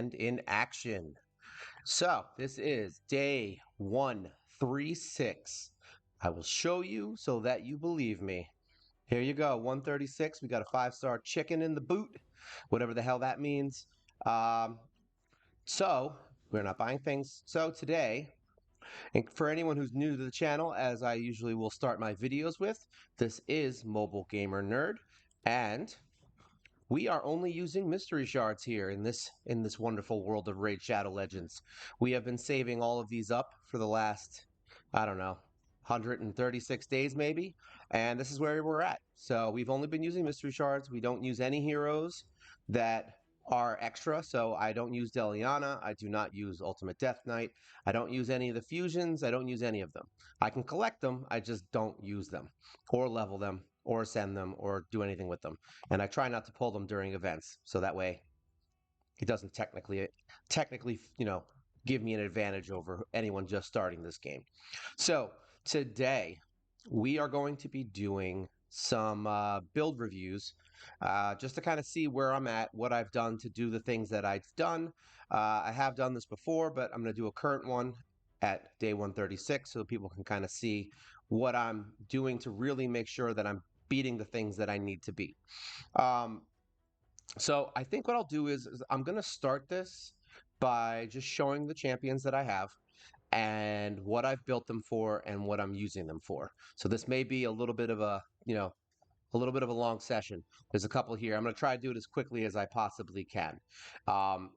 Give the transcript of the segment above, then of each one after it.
and in action. So this is day 136. I will show you so that you believe me. Here you go, 136. We got a 5-star chicken in the boot, whatever the hell that means. Um, so we're not buying things. So today, and for anyone who's new to the channel, as I usually will start my videos with, this is Mobile Gamer Nerd, and we are only using mystery shards here in this wonderful world of Raid Shadow Legends. We have been saving all of these up for the last, I don't know, 136 days maybe, and this is where we're at. So we've only been using mystery shards. We don't use any heroes that are extra. So I don't use Deliana. I do not use Ultimate Death Knight. I don't use any of the fusions. I don't use any of them. I can collect them. I just don't use them or level them or send them or do anything with them. And I try not to pull them during events, so that way it doesn't technically, give me an advantage over anyone just starting this game. So today we are going to be doing some build reviews, just to kind of see where I'm at, what I've done to do the things that I've done. I have done this before, but I'm going to do a current one at day 136 so people can kind of see what I'm doing to really make sure that I'm beating the things that I need to beat. Um, so I think what I'll do is I'm going to start this by just showing the champions that I have and what I've built them for and what I'm using them for. So this may be a little bit of a little bit of a long session. There's a couple here. I'm going to try to do it as quickly as I possibly can. Um,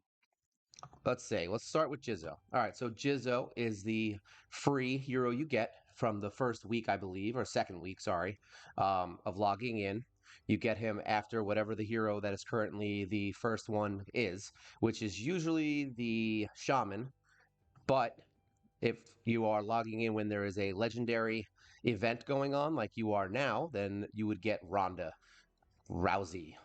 let's see. Let's start with Jizzo. All right, so Jizzo is the free hero you get from the first week, I believe, or second week, sorry, of logging in. You get him after whatever the hero that is currently the first one is, which is usually the shaman. But if you are logging in when there is a legendary event going on, like you are now, then you would get Ronda Rousey.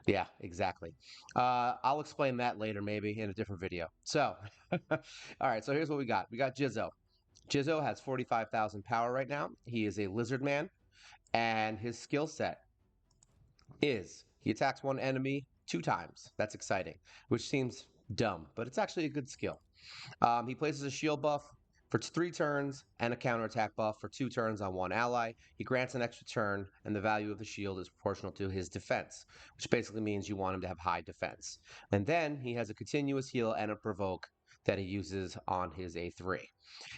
Yeah, exactly. I'll explain that later, maybe in a different video. So, all right. So here's what we got. We got Jizzo. Jizzo has 45,000 power right now. He is a lizard man, and his skill set is he attacks one enemy 2 times. That's exciting, which seems dumb, but it's actually a good skill. He places a shield buff for 3 turns and a counterattack buff for 2 turns on one ally. He grants an extra turn, and the value of the shield is proportional to his defense, which basically means you want him to have high defense. And then he has a continuous heal and a provoke that he uses on his A3.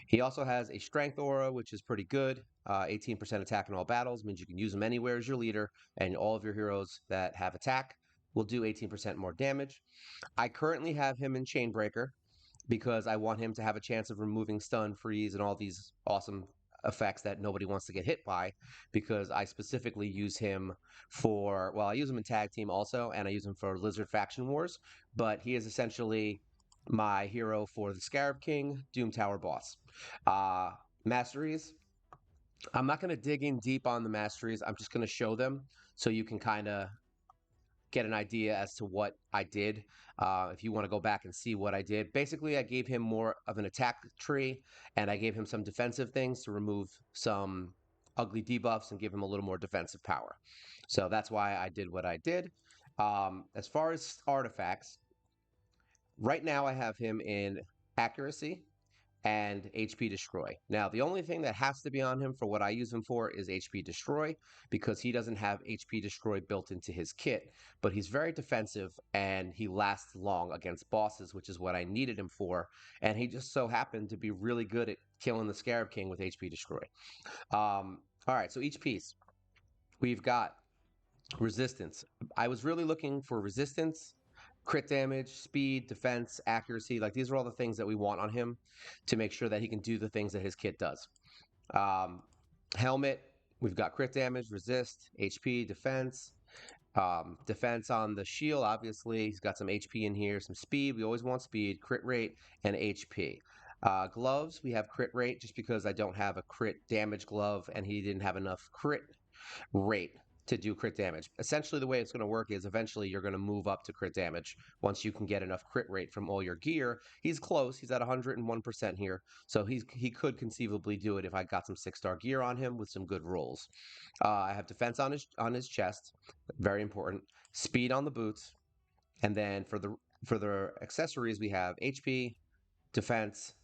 He also has a strength aura, which is pretty good. 18% attack in all battles means you can use him anywhere as your leader, and all of your heroes that have attack will do 18% more damage. I currently have him in Chainbreaker because I want him to have a chance of removing stun, freeze, and all these awesome effects that nobody wants to get hit by, because I specifically use him for, well, I use him in tag team also, and I use him for Lizard Faction Wars, but he is essentially my hero for the Scarab King Doom Tower boss. Masteries, I'm not going to dig in deep on the masteries. I'm just going to show them so you can kind of get an idea as to what I did. If you want to go back and see what I did, basically I gave him more of an attack tree, and I gave him some defensive things to remove some ugly debuffs and give him a little more defensive power. So that's why I did what I did. As far as artifacts, right now I have him in accuracy and HP Destroy. Now, the only thing that has to be on him for what I use him for is HP Destroy, because he doesn't have HP Destroy built into his kit, but he's very defensive and he lasts long against bosses, which is what I needed him for, and he just so happened to be really good at killing the Scarab King with HP Destroy. All right, so each piece, we've got resistance. I was really looking for resistance, crit damage, speed, defense, accuracy. Like, these are all the things that we want on him to make sure that he can do the things that his kit does. Helmet, we've got crit damage, resist, HP, defense. Defense on the shield, obviously. He's got some HP in here, some speed. We always want speed, crit rate, and HP. Gloves, we have crit rate just because I don't have a crit damage glove and he didn't have enough crit rate to do crit damage. Essentially, the way it's going to work is eventually you're going to move up to crit damage once you can get enough crit rate from all your gear. He's close. He's at 101% here, so he could conceivably do it if I got some 6-star gear on him with some good rolls. I have defense on his chest, very important. Speed on the boots, and then for the for the accessories, we have HP, defense,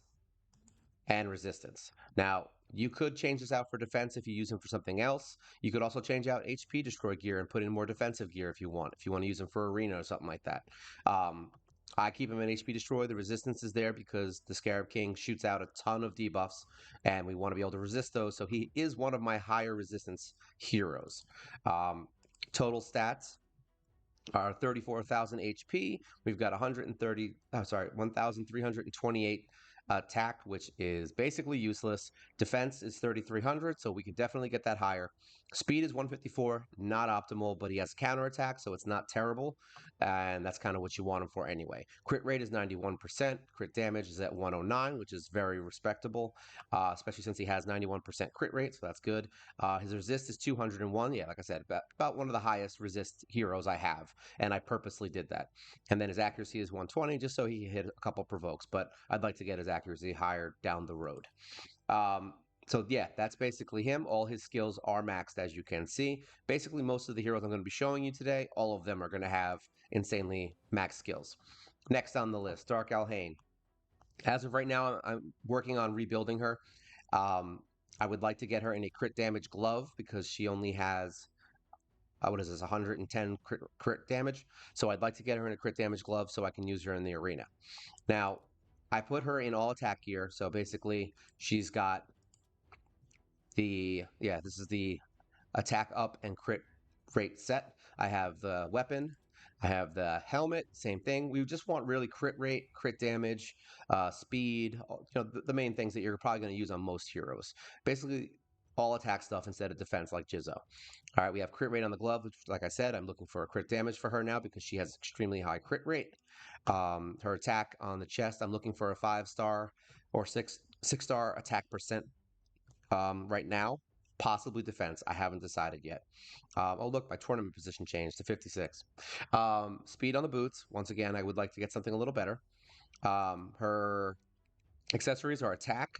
and resistance. Now, you could change this out for defense if you use them for something else. You could also change out HP destroy gear and put in more defensive gear if you want to use them for arena or something like that. Um, I keep him in HP destroy. The resistance is there because the Scarab King shoots out a ton of debuffs, and we want to be able to resist those. So he is one of my higher resistance heroes. Um, Total stats are 34,000 HP. We've got 1,328 attack, which is basically useless. Defense is 3,300, so we could definitely get that higher. Speed is 154, not optimal, but he has counterattack, so it's not terrible. And that's kind of what you want him for anyway. Crit rate is 91%. Crit damage is at 109, which is very respectable, especially since he has 91% crit rate, so that's good. His resist is 201. Yeah, like I said, about one of the highest resist heroes I have, and I purposely did that. And then his accuracy is 120, just so he hit a couple provokes, but I'd like to get his accuracy higher down the road. Um, so yeah, that's basically him. All his skills are maxed, as you can see. Basically, most of the heroes I'm going to be showing you today, all of them are going to have insanely maxed skills. Next on the list, Dark Alhaine. As of right now, I'm working on rebuilding her. Um, I would like to get her in a crit damage glove because she only has what is this, 110 crit damage. So I'd like to get her in a crit damage glove so I can use her in the arena. Now, I put her in all attack gear. So basically, she's got this is the attack up and crit rate set. I have the weapon. I have the helmet, same thing. We just want really crit rate, crit damage, speed, the main things that you're probably going to use on most heroes. Basically, all attack stuff instead of defense like Jizzo. All right, we have crit rate on the glove, which, like I said, I'm looking for a crit damage for her now because she has extremely high crit rate. Her attack on the chest, I'm looking for a 5-star or six-star attack percent right now. Possibly defense. I haven't decided yet. Oh, look, my tournament position changed to 56. Speed on the boots. Once again, I would like to get something a little better. Her accessories are attack,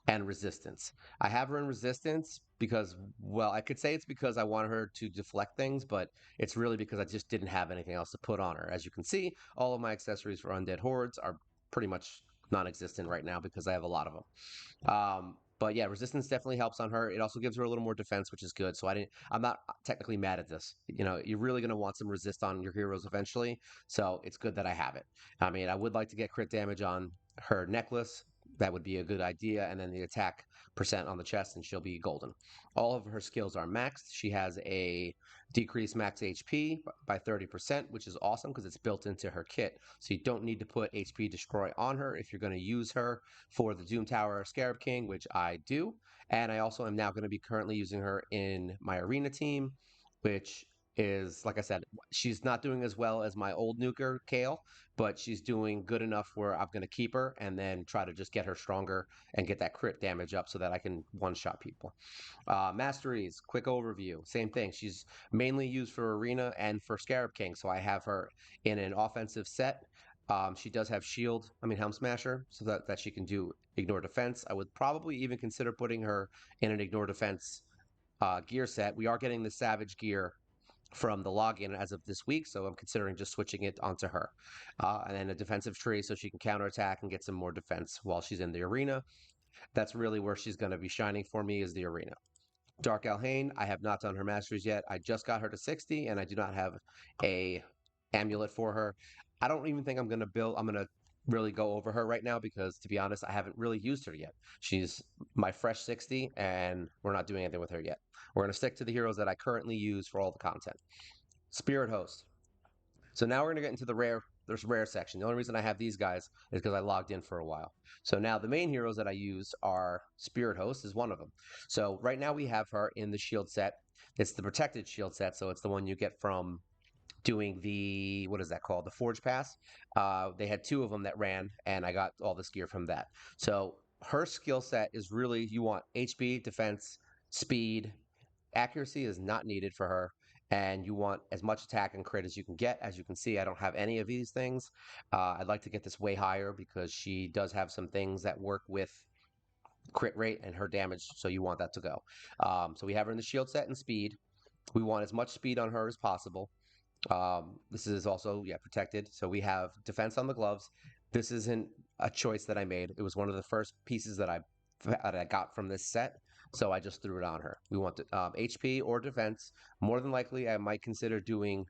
and resistance. I have her in resistance because, well, I could say it's because I want her to deflect things, but it's really because I just didn't have anything else to put on her. As you can see, all of my accessories for Undead Hordes are pretty much non-existent right now because I have a lot of them. But yeah, resistance definitely helps on her. It also gives her a little more defense, which is good. So I'm not technically mad at this. You're really going to want some resist on your heroes eventually. So it's good that I have it. I mean, I would like to get crit damage on her necklace. That would be a good idea. And then the attack percent on the chest, and she'll be golden. All of her skills are maxed. She has a decreased max HP by 30%, which is awesome because it's built into her kit. So you don't need to put HP destroy on her if you're going to use her for the Doom Tower Scarab King, which I do. And I also am now going to be currently using her in my arena team, which is, like I said, she's not doing as well as my old nuker, Kale, but she's doing good enough where I'm going to keep her and then try to just get her stronger and get that crit damage up so that I can one-shot people. Masteries, quick overview, same thing. She's mainly used for arena and for Scarab King, so I have her in an offensive set. She does have shield, Helm Smasher, so that she can do ignore defense. I would probably even consider putting her in an ignore defense gear set. We are getting the Savage gear from the login as of this week, so I'm considering just switching it onto her. And then a defensive tree so she can counterattack and get some more defense while she's in the arena. That's really where she's going to be shining for me, is the arena. Dark Alhaine, I have not done her masters yet. I just got her to 60, and I do not have a amulet for her. I don't even think I'm going to build. I'm going to really go over her right now because, to be honest, I haven't really used her yet. She's my fresh 60, and we're not doing anything with her yet. We're going to stick to the heroes that I currently use for all the content. Spirit Host. So now we're going to get into there's rare section. The only reason I have these guys is because I logged in for a while. So now the main heroes that I use are Spirit Host is one of them. So right now we have her in the shield set. It's the protected shield set, so it's the one you get from doing the, what is that called? The Forge Pass. They had 2 of them that ran, and I got all this gear from that. So her skill set is really, you want HP, defense, speed. Accuracy is not needed for her, and you want as much attack and crit as you can get. As you can see, I don't have any of these things. I'd like to get this way higher because she does have some things that work with crit rate and her damage, so you want that to go. So we have her in the shield set and speed. We want as much speed on her as possible. This is also, yeah, protected. So we have defense on the gloves. This isn't a choice that I made. It was one of the first pieces that I got from this set. So I just threw it on her. We want HP or defense. More than likely, I might consider doing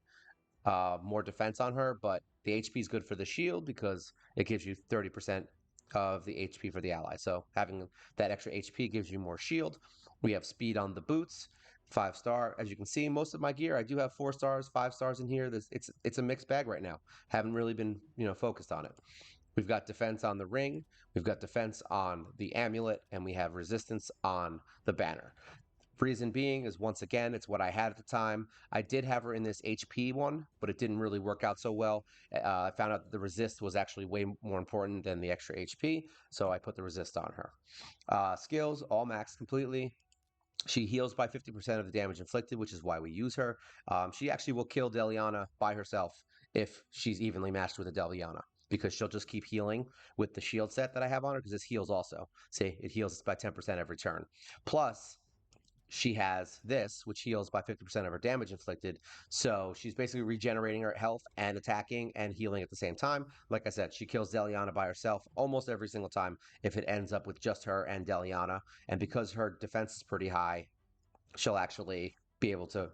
more defense on her, but the HP is good for the shield because it gives you 30% of the HP for the ally. So having that extra HP gives you more shield. We have speed on the boots, 5 star. As you can see, most of my gear, I do have 4 stars, 5 stars in here. It's a mixed bag right now. Haven't really been focused on it. We've got defense on the ring, we've got defense on the amulet, and we have resistance on the banner. Reason being is, once again, it's what I had at the time. I did have her in this HP one, but it didn't really work out so well. I found out that the resist was actually way more important than the extra HP, so I put the resist on her. Skills, all maxed completely. She heals by 50% of the damage inflicted, which is why we use her. She actually will kill Deliana by herself if she's evenly matched with a Deliana, because she'll just keep healing with the shield set that I have on her, because this heals also. See, it heals by 10% every turn. Plus, she has this, which heals by 50% of her damage inflicted. So she's basically regenerating her health and attacking and healing at the same time. Like I said, she kills Deliana by herself almost every single time if it ends up with just her and Deliana. And because her defense is pretty high, she'll actually be able to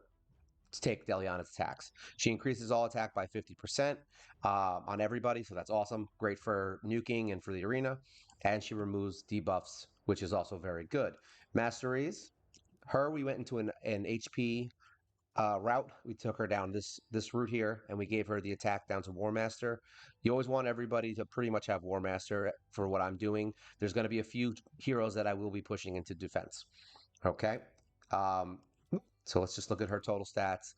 take Deliana's attacks. She increases all attack by 50% on everybody, so that's awesome. Great for nuking and for the arena. And she removes debuffs, which is also very good. Masteries, her, we went into an HP route. We took her down this route here, and we gave her the attack down to War Master. You always want everybody to pretty much have War Master for what I'm doing. There's going to be a few heroes that I will be pushing into defense. Okay. Um, so let's just look at her total stats.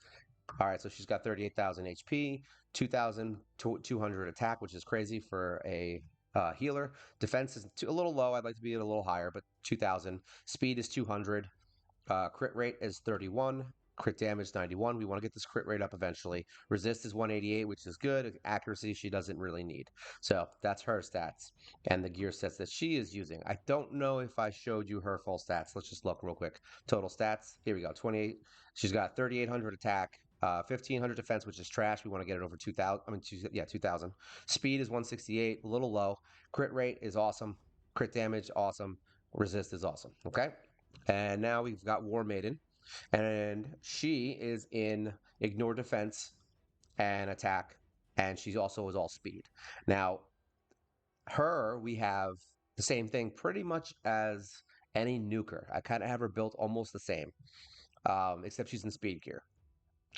All right, so she's got 38,000 HP, 2,200 attack, which is crazy for a healer. Defense is a little low. I'd like to be a little higher, but 2,000. Speed is 200. Crit rate is 31. Crit damage 91. We want to get this crit rate up eventually. Resist is 188, which is good. Accuracy she doesn't really need. So that's her stats and the gear sets that she is using. I don't know if I showed you her full stats. Let's just look real quick. Total stats. Here we go. 28. She's got 3,800 attack. 1,500 defense, which is trash. We want to get it over 2,000. I mean, 2,000. Speed is 168, a little low. Crit rate is awesome. Crit damage, awesome. Resist is awesome. Okay. And now we've got War Maiden, and she is in Ignore Defense and Attack, and she also is all speed. Now, her, we have the same thing pretty much as any nuker. I kind of have her built almost the same, except she's in speed gear.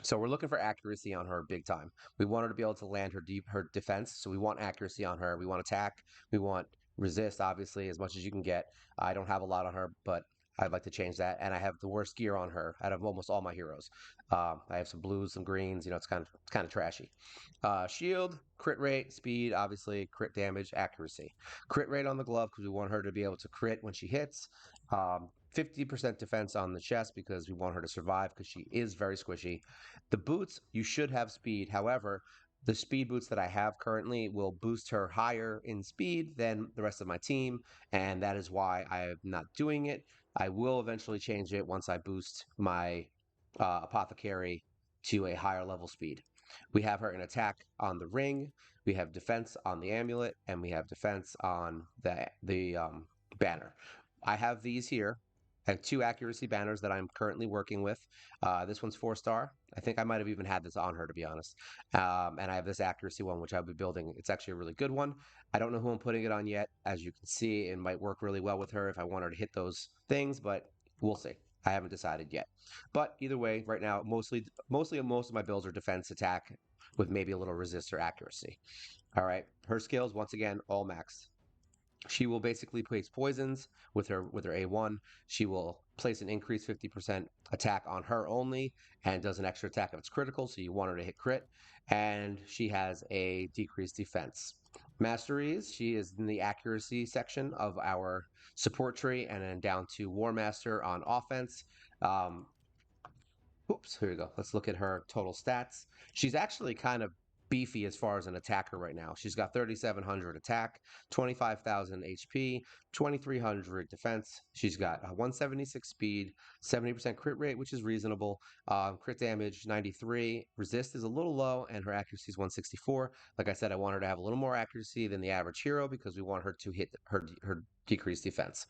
So we're looking for accuracy on her big time. We want her to be able to land her defense. So we want accuracy on her. We want attack. We want resist, obviously, as much as you can get. I don't have a lot on her, but I'd like to change that. And I have the worst gear on her out of almost all my heroes. I have some blues, some greens. It's kind of trashy. Shield, crit rate, speed, obviously, crit damage, accuracy. Crit rate on the glove because we want her to be able to crit when she hits. 50% defense on the chest because we want her to survive because she is very squishy. The boots, you should have speed. However, the speed boots that I have currently will boost her higher in speed than the rest of my team, and that is why I am not doing it. I will eventually change it once I boost my apothecary to a higher level speed. We have her in attack on the ring, we have defense on the amulet, and we have defense on the banner. I have these here. I have 2 accuracy banners that I'm currently working with. This one's 4 star. I think I might have even had this on her, to be honest. And I have this accuracy one, which I'll be building. It's actually a really good one. I don't know who I'm putting it on yet. As you can see, it might work really well with her if I want her to hit those things, but we'll see. I haven't decided yet. But either way, right now, most of my builds are defense attack with maybe a little resist or accuracy. All right. Her skills, once again, all maxed. She will basically place poisons with her A1. She will place an increased 50% attack on her only and does an extra attack if it's critical, so you want her to hit crit. And she has a decreased defense. Masteries, she is in the accuracy section of our support tree and then down to War Master on offense. Oops, here we go. Let's look at her total stats. She's actually kind of beefy as far as an attacker right now. She's got 3,700 attack, 25,000 HP, 2,300 defense. She's got 176 speed, 70% crit rate, which is reasonable. Crit damage 93. Resist is a little low, and her accuracy is 164. Like I said, I want her to have a little more accuracy than the average hero because we want her to hit her decreased defense.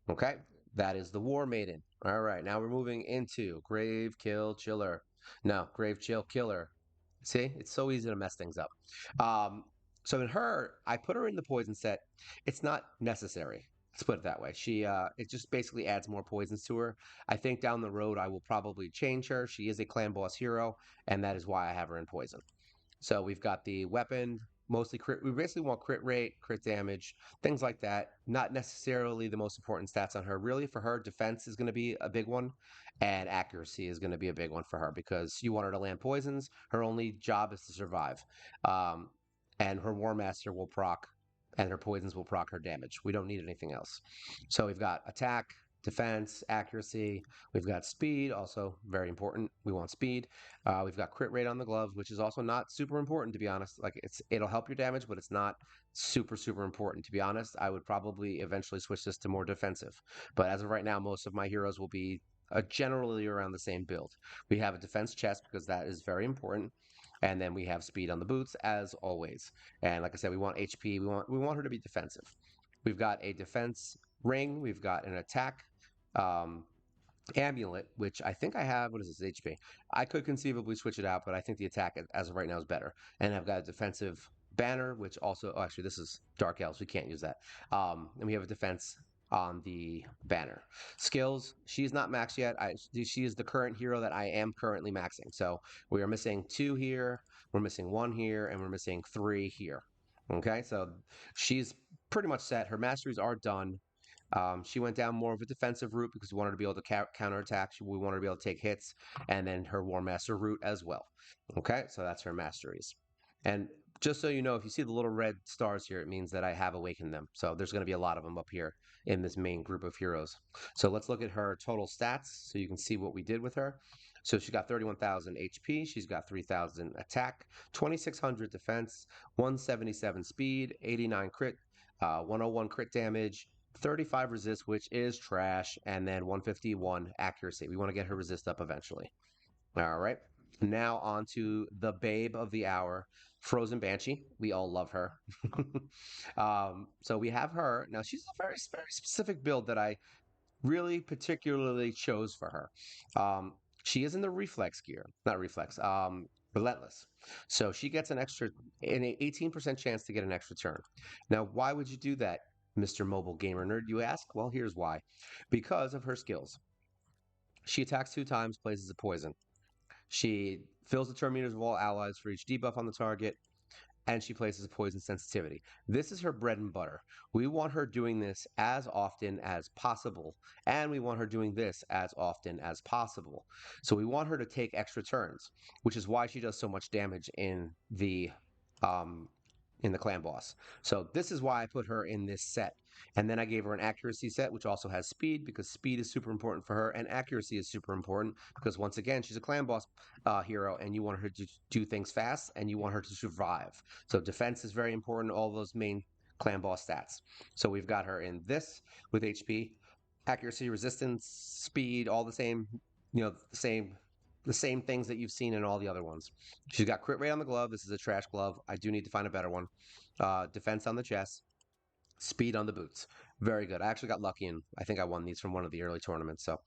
Okay, that is the War Maiden. All right, now we're moving into Grave Kill Chiller. No, Grave Chill Killer. See, it's so easy to mess things up. Um, so in her, I put her in the poison set. It's not necessary. Let's put it that way. It just basically adds more poisons to her. I think down the road I will probably change her. She is a clan boss hero, and that is why I have her in poison. So we've got the weapon, mostly crit. We basically want crit rate, crit damage, things like that. Not necessarily the most important stats on her. Really, for her, defense is going to be a big one, and accuracy is going to be a big one for her because you want her to land poisons. Her only job is to survive, um, and her War Master will proc, and her poisons will proc her damage. We don't need anything else. So we've got attack, defense, accuracy. We've got speed, also very important. We want speed. We've got crit rate on the gloves, which is also not super important to be honest. Like it'll help your damage, but it's not super important to be honest. I would probably eventually switch this to more defensive, but as of right now, most of my heroes will be generally around the same build. We have a defense chest because that is very important, and then we have speed on the boots as always. And like I said, we want HP. We want her to be defensive. We've got a defense ring. We've got an attack. Um, Amulet, which I think I have. What is this? HP. I could conceivably switch it out, but I think the attack as of right now is better. And I've got a defensive banner, which also, oh, actually, this is Dark Elves. We can't use that. And we have a defense on the banner. Skills, she's not maxed yet. She is the current hero that I am currently maxing. So we are missing 2 here, we're missing 1 here, and we're missing 3 here. Okay, so she's pretty much set. Her masteries are done. She went down more of a defensive route because we wanted to be able to counterattack. We wanted to be able to take hits, and then her War Master route as well. Okay, so that's her masteries. And just so you know, if you see the little red stars here, it means that I have awakened them. So there's going to be a lot of them up here in this main group of heroes. So let's look at her total stats so you can see what we did with her. So she's got 31,000 HP, she's got 3,000 attack, 2,600 defense, 177 speed, 89 crit, 101 crit damage, 35 resist, which is trash, and then 151 accuracy. We want to get her resist up eventually. All right. Now on to the babe of the hour, Frozen Banshee. We all love her. So we have her. Now she's a very specific build that I really particularly chose for her. She is in the reflex gear, not reflex, relentless. So she gets an 18% chance to get an extra turn. Now, why would you do that, Mr. Mobile Gamer Nerd, you ask? Well, here's why. Because of her skills. She attacks 2 times, places a poison. She fills the turn meters of all allies for each debuff on the target, and she places a poison sensitivity. This is her bread and butter. We want her doing this as often as possible, and we want her doing this as often as possible. So we want her to take extra turns, which is why she does so much damage um, in the clan boss. So this is why I put her in this set. And then I gave her an accuracy set, which also has speed because speed is super important for her, and accuracy is super important because once again, she's a clan boss hero, and you want her to do things fast, and you want her to survive. So defense is very important. All those main clan boss stats. So we've got her in this with HP, accuracy, resistance, speed, all the same. You know, the same things that you've seen in all the other ones. She's got crit rate on the glove. This is a trash glove. I do need to find a better one. Defense on the chest. Speed on the boots. Very good. I actually got lucky and I think I won these from one of the early tournaments. So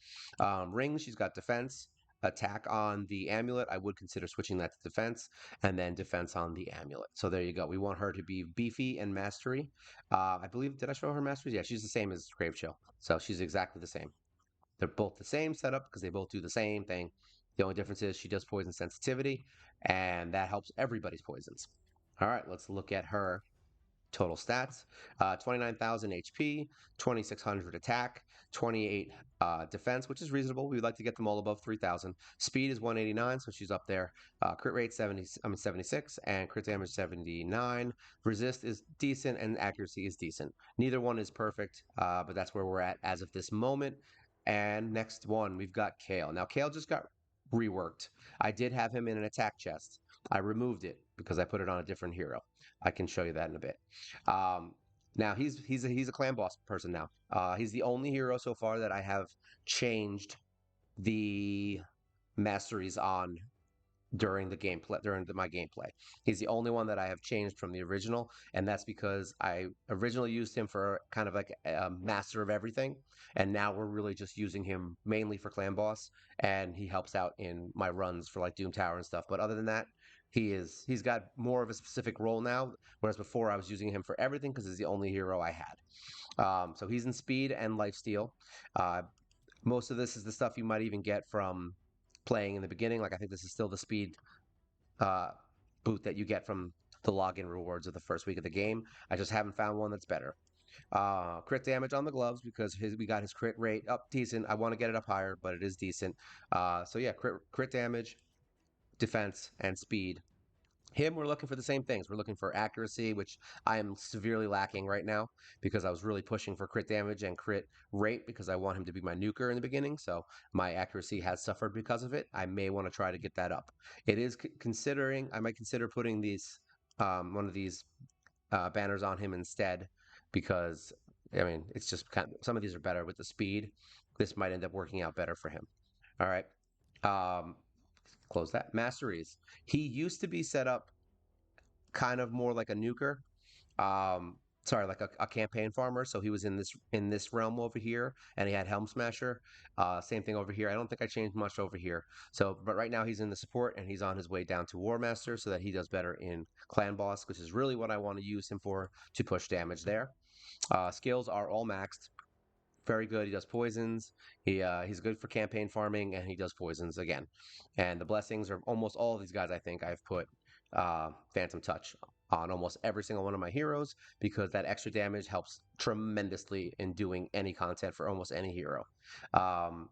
ring, she's got defense. Attack on the amulet. I would consider switching that to defense, and then defense on the amulet. So there you go. We want her to be beefy and mastery. I believe, did I show her masteries? Yeah, she's the same as Grave Chill. So she's exactly the same. They're both the same setup because they both do the same thing. The only difference is she does poison sensitivity, and that helps everybody's poisons. All right, let's look at her total stats. 29,000 HP, 2,600 attack, 28 defense, which is reasonable. We'd like to get them all above 3,000. Speed is 189, so she's up there. Crit rate 76, and crit damage 79. Resist is decent, and accuracy is decent. Neither one is perfect, but that's where we're at as of this moment. And next one, we've got Kale. Now, Kale just got reworked. I did have him in an attack chest. I removed it because I put it on a different hero. I can show you that in a bit. Um, Now he's a clan boss person now. He's the only hero so far that I have changed the masteries on during my gameplay. He's the only one that I have changed from the original, and that's because I originally used him for kind of like a master of everything, and now we're really just using him mainly for clan boss, and he helps out in my runs for like Doom Tower and stuff. But other than that, he's got more of a specific role now, whereas before I was using him for everything because he's the only hero I had. So he's in speed and lifesteal. Uh, Most of this is the stuff you might even get from playing in the beginning. Like I think this is still the speed uh, boot that you get from the login rewards of the first week of the game. I just haven't found one that's better. Crit damage on the gloves because we got his crit rate up decent. I want to get it up higher, but it is decent. So yeah, crit damage, defense, and speed. Him, we're looking for the same things. We're looking for accuracy, which I am severely lacking right now because I was really pushing for crit damage and crit rate because I want him to be my nuker in the beginning. So my accuracy has suffered because of it. I may want to try to get that up. It is considering, I might consider putting one of these banners on him instead because, I mean, it's just some of these are better with the speed. This might end up working out better for him. All right. Um, Close that. Masteries. He used to be set up kind of more like a nuker. Um, Sorry, like a campaign farmer. So he was in this realm over here, and he had Helm Smasher. Same thing over here. I don't think I changed much over here. So, but right now he's in the support, and he's on his way down to War Master, so that he does better in Clan Boss, which is really what I want to use him for to push damage there. Skills are all maxed. Very good. He does poisons. He's good for campaign farming, and he does poisons again. And the blessings are almost all of these guys. I think I've put Phantom Touch on almost every single one of my heroes because that extra damage helps tremendously in doing any content for almost any hero. Um,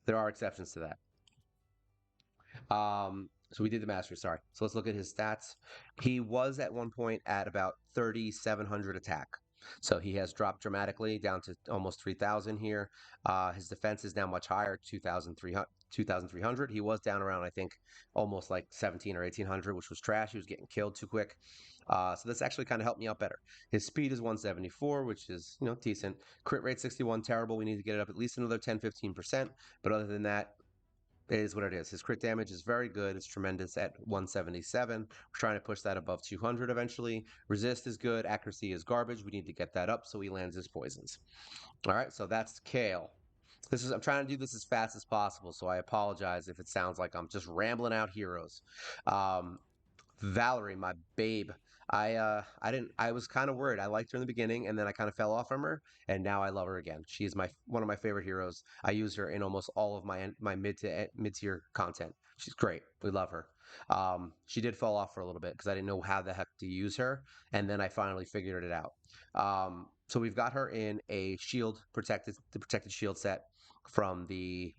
there are exceptions to that. So we did the mastery. Sorry. So let's look at his stats. He was at one point at about 3,700 attack. So he has dropped dramatically down to almost 3,000 here. His defense is now much higher, 2,300. 2,300. He was down around, I think, almost like 17 or 1,800, which was trash. He was getting killed too quick. So this actually kind of helped me out better. His speed is 174, which is, decent. Crit rate 61, terrible. We need to get it up at least another 10, 15%. But other than that, it is what it is. His crit damage is very good. It's tremendous at 177. We're trying to push that above 200 eventually. Resist is good. Accuracy is garbage. We need to get that up so he lands his poisons. All right, so that's Kale. I'm trying to do this as fast as possible, so I apologize if it sounds like I'm just rambling out heroes. Um, Valerie, my babe. I didn't I was kind of worried. I liked her in the beginning and then I kind of fell off from her and now I love her again. She is my one of my favorite heroes. I use her in almost all of my mid tier content. She's great. We love her. She did fall off for a little bit because I didn't know how the heck to use her and then I finally figured it out. So we've got her in a the protected shield set from the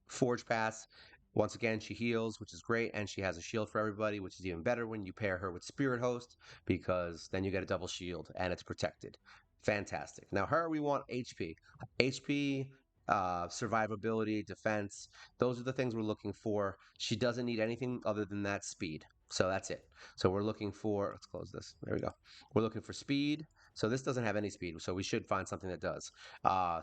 Forge Pass. Once again, she heals, which is great, and she has a shield for everybody, which is even better when you pair her with Spirit Host, because then you get a double shield and it's protected. Fantastic. Now, her, we want HP. HP, survivability, defense, those are the things we're looking for. She doesn't need anything other than that speed. So that's it. So we're looking for, let's close this. There we go. We're looking for speed. So this doesn't have any speed, so we should find something that does.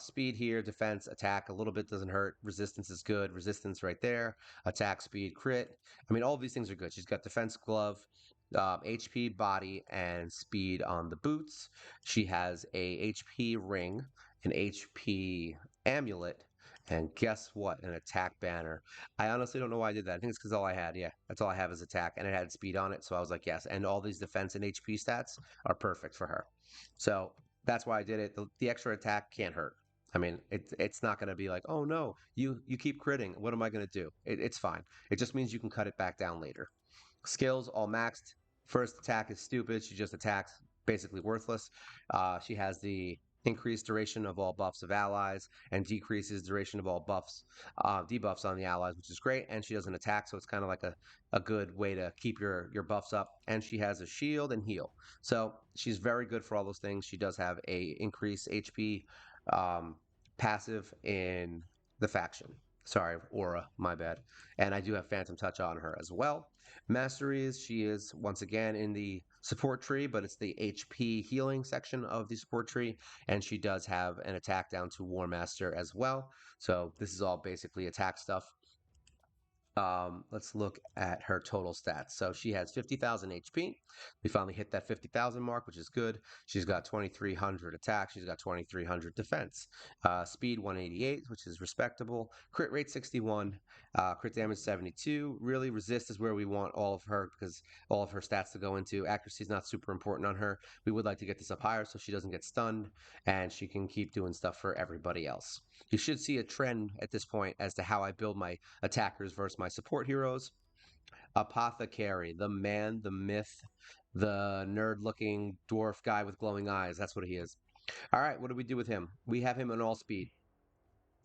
Speed here, defense, attack, a little bit doesn't hurt. Resistance is good. Resistance right there. Attack, speed, crit. I mean, all of these things are good. She's got defense glove, HP, body, and speed on the boots. She has a HP ring, an HP amulet, and guess what? An attack banner. I honestly don't know why I did that. I think it's because all I had. Yeah, that's all I have is attack, and it had speed on it. So I was like, yes. And all these defense and HP stats are perfect for her. So that's why I did it. The extra attack can't hurt. I mean, it's not going to be like, oh no, you keep critting. What am I going to do? It's fine. It just means you can cut it back down later. Skills all maxed. First attack is stupid. She just attacks, basically worthless. She has the increased duration of all buffs of allies and decreases duration of all debuffs on the allies, which is great. And she doesn't attack, so it's kind of like a good way to keep your buffs up. And she has a shield and heal, so she's very good for all those things. She does have a increased HP passive in the faction. Sorry, aura, my bad. And I do have Phantom Touch on her as well. Masteries, she is once again in the support tree, but it's the HP healing section of the support tree. And she does have an attack down to War Master as well. So this is all basically attack stuff. Let's look at her total stats. So she has 50,000 HP. We finally hit that 50,000 mark, which is good. She's got 2,300 attack. She's got 2,300 defense. Speed 188, which is respectable. Crit rate 61. Crit damage 72. Really, resist is where we want all of her because all of her stats to go into. Accuracy is not super important on her. We would like to get this up higher so she doesn't get stunned and she can keep doing stuff for everybody else. You should see a trend at this point as to how I build my attackers versus my support heroes. Apothecary, the man, the myth, the nerd looking dwarf guy with glowing eyes. That's what he is. All right, what do we do with him? We have him on all speed.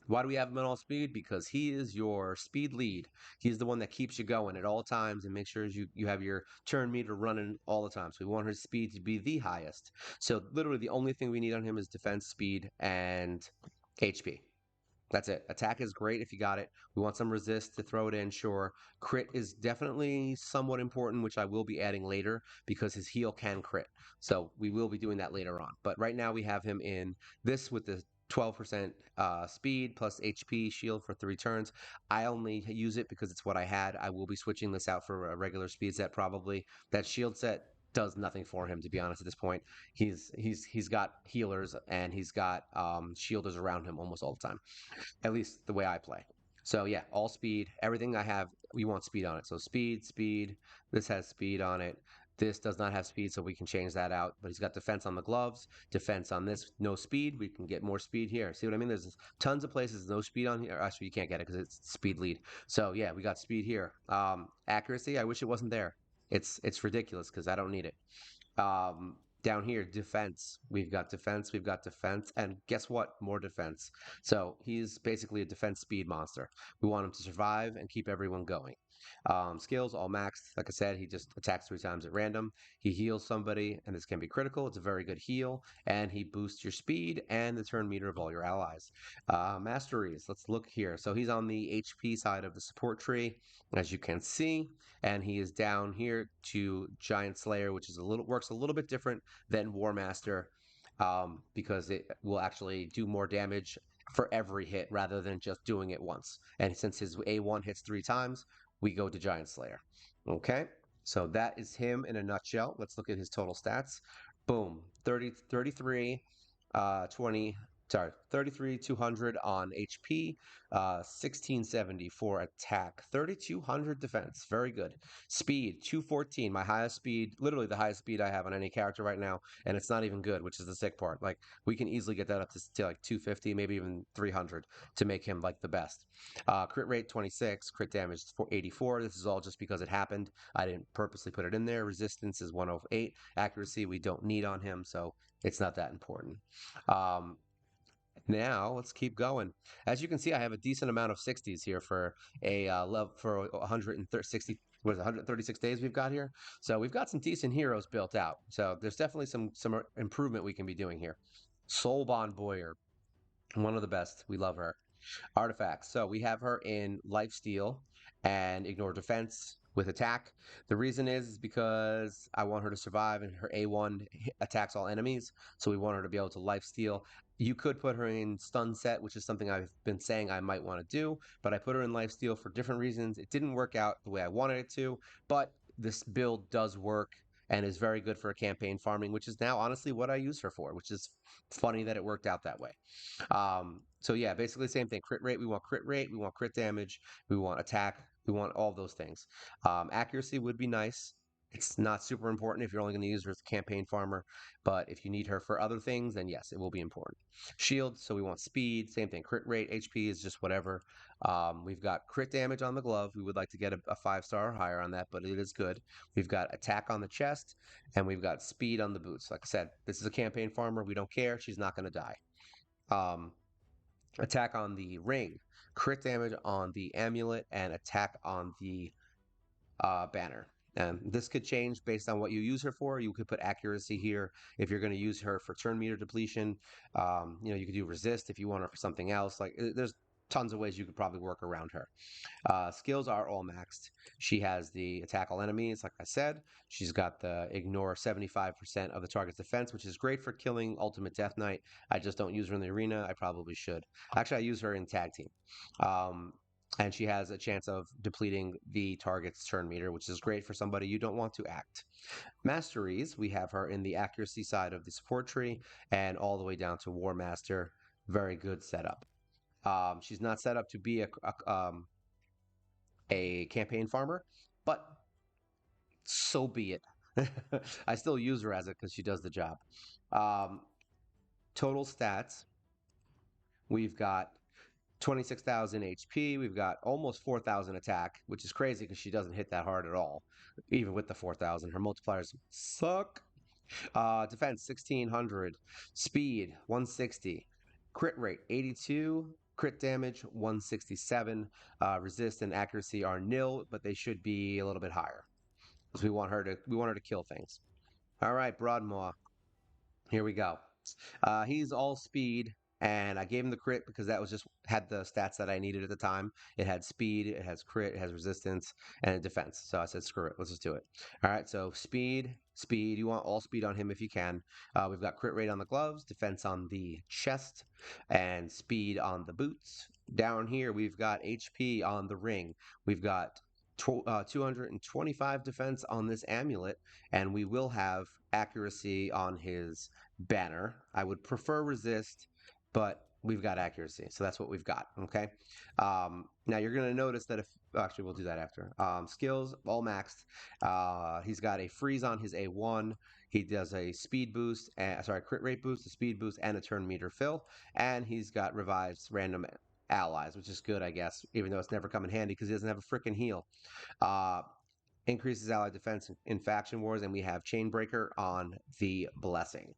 Why do we have him on all speed? Because he is your speed lead. He's the one that keeps you going at all times and makes sure you have your turn meter running all the time. So we want his speed to be the highest. So literally the only thing we need on him is defense, speed, and HP. That's it. Attack is great if you got it. We want some resist to throw it in, sure. Crit is definitely somewhat important, which I will be adding later because his heal can crit. So we will be doing that later on. But right now we have him in this with the 12% speed plus HP shield for 3 turns. I only use it because it's what I had. I will be switching this out for a regular speed set probably. That shield set does nothing for him, to be honest, at this point. He's got healers and he's got shielders around him almost all the time, at least the way I play. So yeah, all speed, everything I have, we want speed on it. So speed, speed. This has speed on it. This does not have speed, so we can change that out. But he's got defense on the gloves, defense on this, no speed. We can get more speed here. See what I mean? There's tons of places no speed on here. Actually, you can't get it because it's speed lead. So yeah, we got speed here. Accuracy, I wish it wasn't there. It's ridiculous because I don't need it. Um, Down here, defense. We've got defense, we've got defense, and guess what? More defense. So he's basically a defense speed monster. We want him to survive and keep everyone going. Skills, all maxed. Like I said, he just attacks 3 times at random. He heals somebody, and this can be critical. It's a very good heal, and he boosts your speed and the turn meter of all your allies. Masteries, let's look here. So he's on the HP side of the support tree, as you can see, and he is down here to Giant Slayer, which is a little works a little bit different than War Master, because it will actually do more damage for every hit rather than just doing it once. And since his A1 hits 3 times, we go to Giant Slayer. Okay, so that is him in a nutshell. Let's look at his total stats. Boom, 30, 33, 20, sorry, 33, 200 on HP, 1670 for attack, 3200 defense. Very good. Speed, 214, my highest speed, literally the highest speed I have on any character right now, and it's not even good, which is the sick part. Like, we can easily get that up to like 250, maybe even 300 to make him like the best. Crit rate 26, crit damage 84. This is all just because it happened. I didn't purposely put it in there. Resistance is 108. Accuracy we don't need on him, so it's not that important. Um, Now let's keep going. As you can see, I have a decent amount of 60s here for a level for 160. What is it, 136 days we've got here? So we've got some decent heroes built out. So there's definitely some improvement we can be doing here. Soulbond Boyer, one of the best. We love her. Artifacts. So we have her in lifesteal and ignore defense with attack. The reason is because I want her to survive and her A1 attacks all enemies. So we want her to be able to lifesteal. You could put her in stun set, which is something I've been saying I might want to do, but I put her in lifesteal for different reasons. It didn't work out the way I wanted it to, but this build does work and is very good for campaign farming, which is now honestly what I use her for, which is funny that it worked out that way. So yeah, basically the same thing. Crit rate, we want crit rate, we want crit damage, we want attack, we want all those things. Accuracy would be nice. It's not super important if you're only going to use her as a campaign farmer, but if you need her for other things, then yes, it will be important. Shield, so we want speed, same thing. Crit rate, HP is just whatever. We've got crit damage on the glove. We would like to get a 5-star or higher on that, but it is good. We've got attack on the chest, and we've got speed on the boots. Like I said, this is a campaign farmer. We don't care. She's not going to die. Um, Attack on the ring, crit damage on the amulet, and attack on the banner. And this could change based on what you use her for. You could put accuracy here if you're going to use her for turn meter depletion. You could do resist if you want her for something else. Like there's tons of ways you could probably work around her. Skills are all maxed. She has the attack all enemies, like I said. She's got the ignore 75% of the target's defense, which is great for killing Ultimate Death Knight. I just don't use her in the arena. I probably should. Actually, I use her in tag team. Um, and she has a chance of depleting the target's turn meter, which is great for somebody you don't want to act. Masteries, we have her in the accuracy side of the support tree and all the way down to War Master. Very good setup. She's not set up to be a campaign farmer, but so be it. I still use her as it because she does the job. Um, Total stats, we've got 26,000 HP. We've got almost 4,000 attack, which is crazy because she doesn't hit that hard at all, even with the 4,000. Her multipliers suck. Defense 1,600. Speed 160. Crit rate 82. Crit damage 167. Resist and accuracy are nil, but they should be a little bit higher because we want her to kill things. All right, Broadmaw. Here we go. He's all speed, and I gave him the crit because that was just had the stats that I needed at the time. It had speed, it has crit, it has resistance, and defense. So I said, screw it, let's just do it. All right, so speed, speed. You want all speed on him if you can. We've got crit rate on the gloves, defense on the chest, and speed on the boots. Down here, we've got HP on the ring. We've got 225 defense on this amulet, and we will have accuracy on his banner. I would prefer resist, but we've got accuracy, so that's what we've got. Okay. Now you're going to notice that if actually we'll do that after. Skills all maxed. He's got a freeze on his A1. He does a speed boost, sorry, crit rate boost, a speed boost, and a turn meter fill. And he's got revives random allies, which is good, I guess, even though it's never come in handy because he doesn't have a freaking heal. Uh, Increases allied defense in faction wars, and we have Chainbreaker on the Blessing.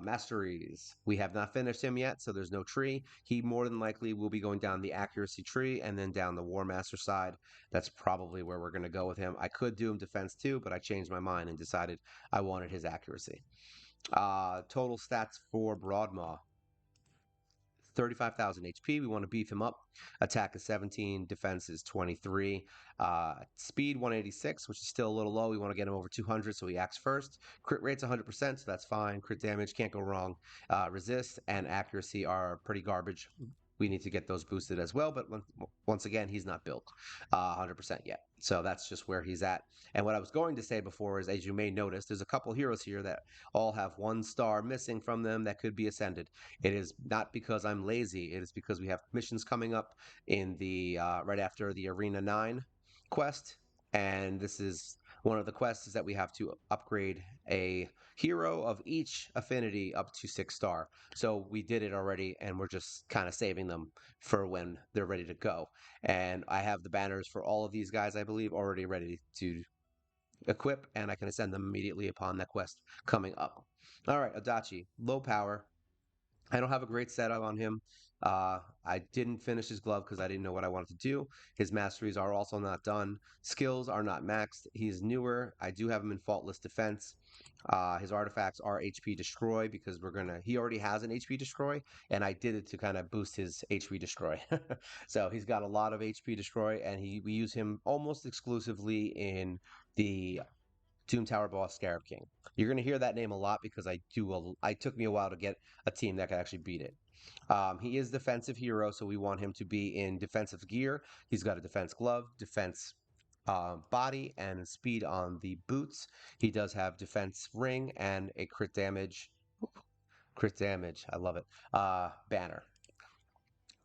Masteries. We have not finished him yet, so there's no tree. He more than likely will be going down the accuracy tree and then down the War Master side. That's probably where we're going to go with him. I could do him defense too, but I changed my mind and decided I wanted his accuracy. Total stats for Broadmaw. 35,000 HP. We want to beef him up. Attack is 17, defense is 23. Speed 186, which is still a little low. We want to get him over 200, so he acts first. Crit rate's 100%, so that's fine. Crit damage can't go wrong. Resist and accuracy are pretty garbage. We need to get those boosted as well, but once again, he's not built 100% yet. So that's just where he's at. And what I was going to say before is, as you may notice, there's a couple heroes here that all have 1 star missing from them that could be ascended. It is not because I'm lazy. It is because we have missions coming up in the right after the Arena 9 quest. And this is one of the quests is that we have to upgrade a hero of each affinity up to 6 star. So we did it already, and we're just kind of saving them for when they're ready to go. And I have the banners for all of these guys, I believe, already ready to equip, and I can ascend them immediately upon that quest coming up. All right, Adachi, low power. I don't have a great setup on him. I didn't finish his glove because I didn't know what I wanted to do. His masteries are also not done. Skills are not maxed. He's newer. I do have him in faultless defense. His artifacts are HP destroy because he already has an HP destroy, and I did it to kind of boost his HP destroy. So he's got a lot of HP destroy, and we use him almost exclusively in the Doom Tower boss Scarab King. You're going to hear that name a lot because I took me a while to get a team that could actually beat it. He is defensive hero, so we want him to be in defensive gear. He's got a defense glove, defense body, and speed on the boots. He does have defense ring and a crit damage. Crit damage, I love it. Banner.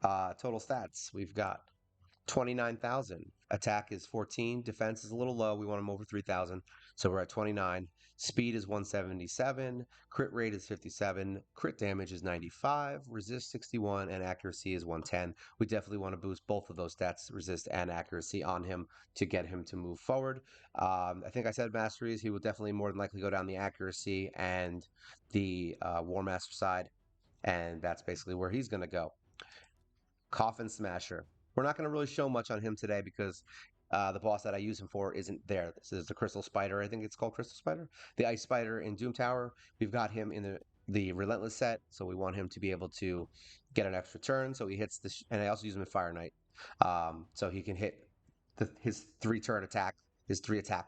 Total stats, we've got 29,000. Attack is 14. Defense is a little low. We want him over 3,000. So we're at 29. Speed is 177. Crit rate is 57. Crit damage is 95. Resist 61. And accuracy is 110. We definitely want to boost both of those stats, resist and accuracy, on him to get him to move forward. I think I said masteries. He will definitely more than likely go down the accuracy and the War Master side. And that's basically where he's going to go. Coffin Smasher. We're not going to really show much on him today because the boss that I use him for isn't there. This is the Crystal Spider. I think it's called Crystal Spider. The Ice Spider in Doom Tower. We've got him in the relentless set, so we want him to be able to get an extra turn. So he hits and I also use him in Fire Knight, so he can hit his 3 turn attack, his 3 attack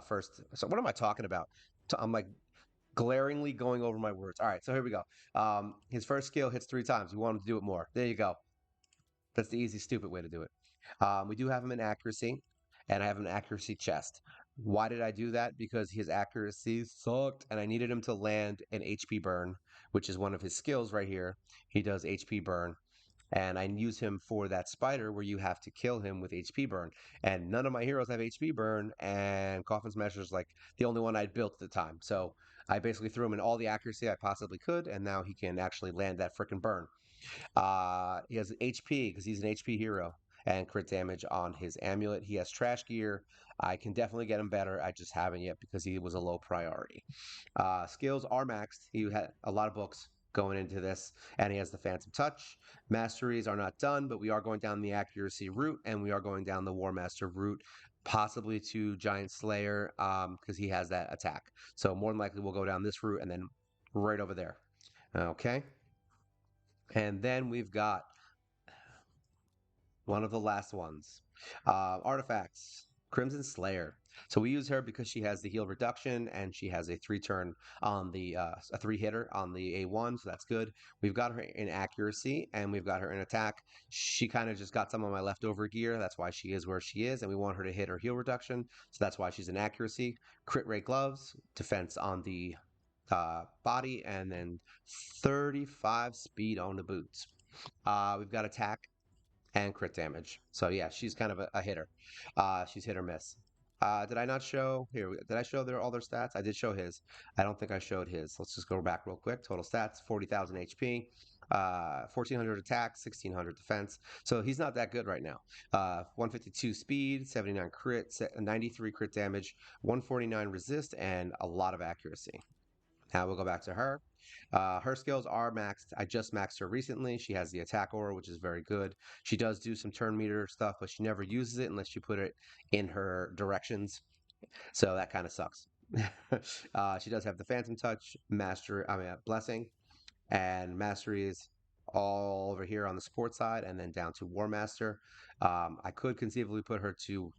first. So what am I talking about? I'm like glaringly going over my words. All right, so here we go. His first skill hits 3 times. We want him to do it more. There you go. That's the easy, stupid way to do it. We do have him in accuracy, and I have an accuracy chest. Why did I do that? Because his accuracy sucked, and I needed him to land an HP burn, which is one of his skills right here. He does HP burn, and I use him for that spider where you have to kill him with HP burn. And none of my heroes have HP burn, and Coffin Smasher is like the only one I'd built at the time. So I basically threw him in all the accuracy I possibly could, and now he can actually land that freaking burn. He has HP because he's an HP hero and crit damage on his amulet. He has trash gear. I can definitely get him better. I just haven't yet because he was a low priority. Skills are maxed. He had a lot of books going into this, and he has the Phantom Touch. Masteries are not done, but we are going down the accuracy route, and we are going down the War Master route, possibly to Giant Slayer, because he has that attack. So more than likely, we'll go down this route and then right over there. Okay. And then we've got one of the last ones. Artifacts, Crimson Slayer. So we use her because she has the heal reduction and she has a 3 turn on the a 3 hitter on the A1, so that's good. We've got her in accuracy and we've got her in attack. She kind of just got some of my leftover gear. That's why she is where she is, and we want her to hit her heal reduction. So that's why she's in accuracy. Crit rate gloves, defense on the body, and then 35 speed on the boots. We've got attack and crit damage. So yeah, she's kind of a hitter. She's hit or miss. Did I not show here? Did I show all their stats? I did show his. I don't think I showed his. Let's just go back real quick. Total stats: 40,000 HP, 1,400 attack, 1,600 defense. So he's not that good right now. 152 speed, 79 crit, 93 crit damage, 149 resist, and a lot of accuracy. Now we'll go back to her. Her skills are maxed. I just maxed her recently. She has the attack aura, which is very good. She does do some turn meter stuff, but she never uses it unless you put it in her directions. So that kind of sucks. She does have the Phantom Touch, Blessing, and Mastery is all over here on the support side, and then down to War Master. I could conceivably put her to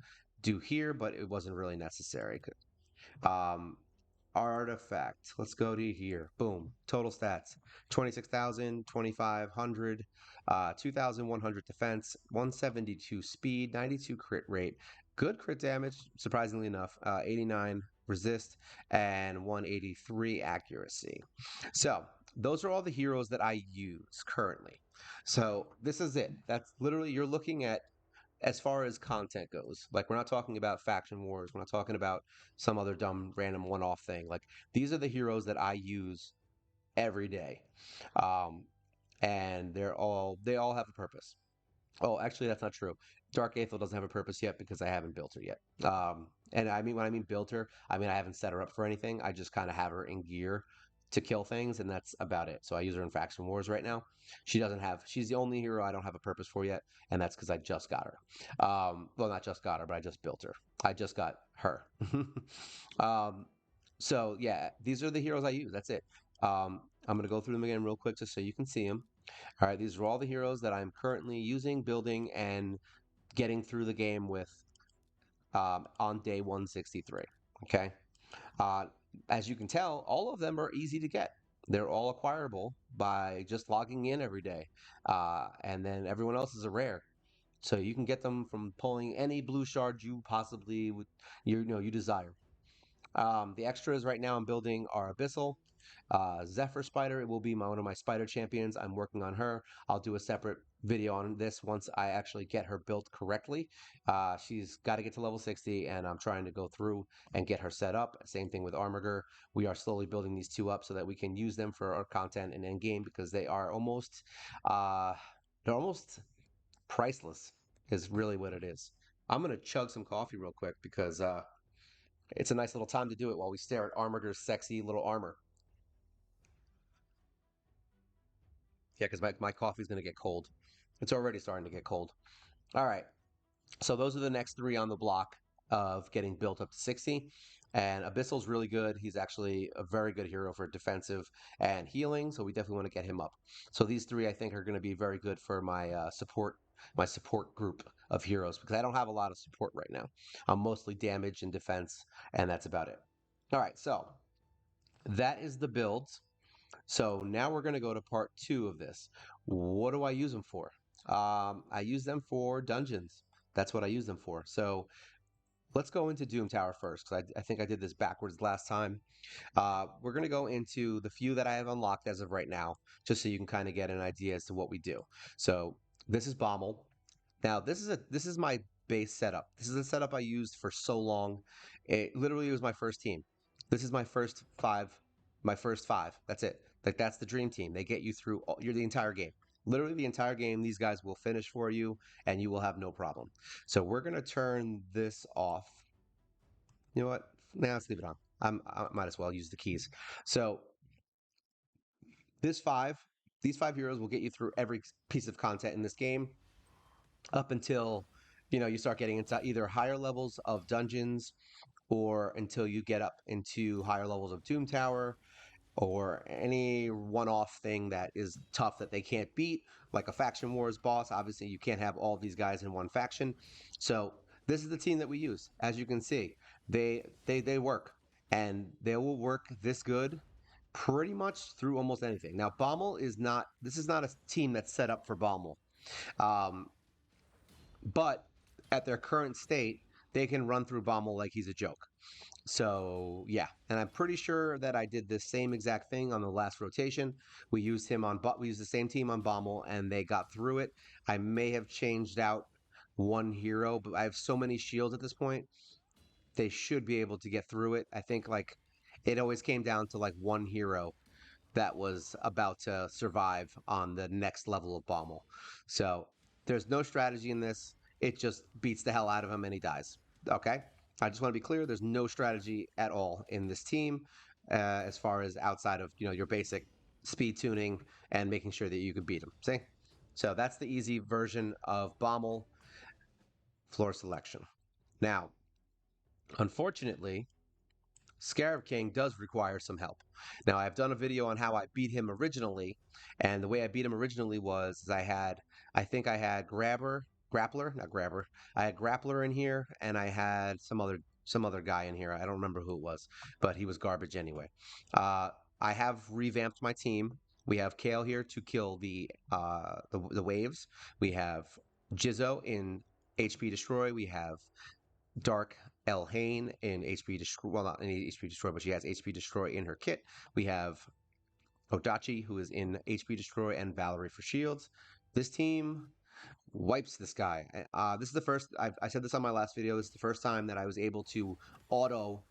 do here, but it wasn't really necessary. Um, Artifact. Let's go to here. Boom. Total stats: 26,000, 2,500, 2,100 defense, 172 speed, 92 crit rate, good crit damage, surprisingly enough, 89 resist, and 183 accuracy. So, those are all the heroes that I use currently. So, this is it. That's literally, you're looking at as far as content goes. Like, we're not talking about faction wars. We're not talking about some other dumb random one-off thing. Like, these are the heroes that I use every day, um, and they all have a purpose. Oh, actually, that's not true. Dark Aethel doesn't have a purpose yet because I haven't built her yet. And I mean, when I mean built her, I mean I haven't set her up for anything. I just kind of have her in gear to kill things, and that's about it. So I use her in Faction Wars right now. She's the only hero I don't have a purpose for yet, and that's because I just got her. Well, not just got her, but I just built her. I just got her. um, so yeah, these are the heroes I use. That's it. I'm gonna go through them again real quick just so you can see them. All right, these are all the heroes that I'm currently using, building, and getting through the game with on day 163. Okay. Uh, as you can tell, all of them are easy to get. They're all acquirable by just logging in every day. And then everyone else is a rare. So you can get them from pulling any blue shard you possibly would, you desire. The extras right now I'm building are Abyssal, Zephyr Spider. It will be one of my spider champions. I'm working on her. I'll do a separate video on this once I actually get her built correctly. She's got to get to level 60, and I'm trying to go through and get her set up. Same thing with Armiger. We are slowly building these two up so that we can use them for our content and end game because uh, they're almost priceless. Is really what it is. I'm gonna chug some coffee real quick because it's a nice little time to do it while we stare at Armiger's sexy little armor. Yeah, because my coffee's going to get cold. It's already starting to get cold. All right. So those are the next three on the block of getting built up to 60. And Abyssal's really good. He's actually a very good hero for defensive and healing, so we definitely want to get him up. So these three, I think, are going to be very good for my support group of heroes because I don't have a lot of support right now. I'm mostly damage and defense, and that's about it. All right, so that is the builds. So now we're going to go to part two of this. What do I use them for? I use them for dungeons. That's what I use them for. So let's go into Doom Tower first because I think I did this backwards last time. We're going to go into the few that I have unlocked as of right now, just so you can kind of get an idea as to what we do. So this is Bommel. Now this is my base setup. This is the setup I used for so long. It literally was my first team. This is my first five. That's it. Like that's the dream team. They get you through the entire game. Literally the entire game. These guys will finish for you, and you will have no problem. So we're gonna turn this off. You know what? Nah, let's leave it on. I might as well use the keys. So this five, these five heroes will get you through every piece of content in this game up until you start getting into either higher levels of dungeons or until you get up into higher levels of Doom Tower or any one-off thing that is tough that they can't beat, like a faction wars boss. Obviously, you can't have all of these guys in one faction. So this is the team that we use. As you can see, they work, and they will work this good pretty much through almost anything. Now, Bommel is not. This is not a team that's set up for Bommel, um, but at their current state, they can run through Bommel like he's a joke. So yeah, and I'm pretty sure that I did the same exact thing on the last rotation. We used the same team on Bommel, and they got through it. I may have changed out one hero, but I have so many shields at this point. They should be able to get through it. I think like it always came down to like one hero that was about to survive on the next level of Bommel. So there's no strategy in this. It just beats the hell out of him and he dies. Okay? I just want to be clear. There's no strategy at all in this team as far as outside of your basic speed tuning and making sure that you can beat him. See? So that's the easy version of Bommel floor selection. Now, unfortunately, Scarab King does require some help. Now, I've done a video on how I beat him originally, and the way I beat him originally was I think I had not Grabber. I had Grappler in here, and I had some other guy in here. I don't remember who it was, but he was garbage anyway. Uh, I have revamped my team. We have Kale here to kill the waves. We have Jizzo in HP Destroy. We have Dark Elhane in HP Destroy. Well, not in HP Destroy, but she has HP Destroy in her kit. We have Odachi, who is in HP Destroy, and Valerie for shields. This team wipes this guy. This is the first. I said this on my last video. This is the first time that I was able to auto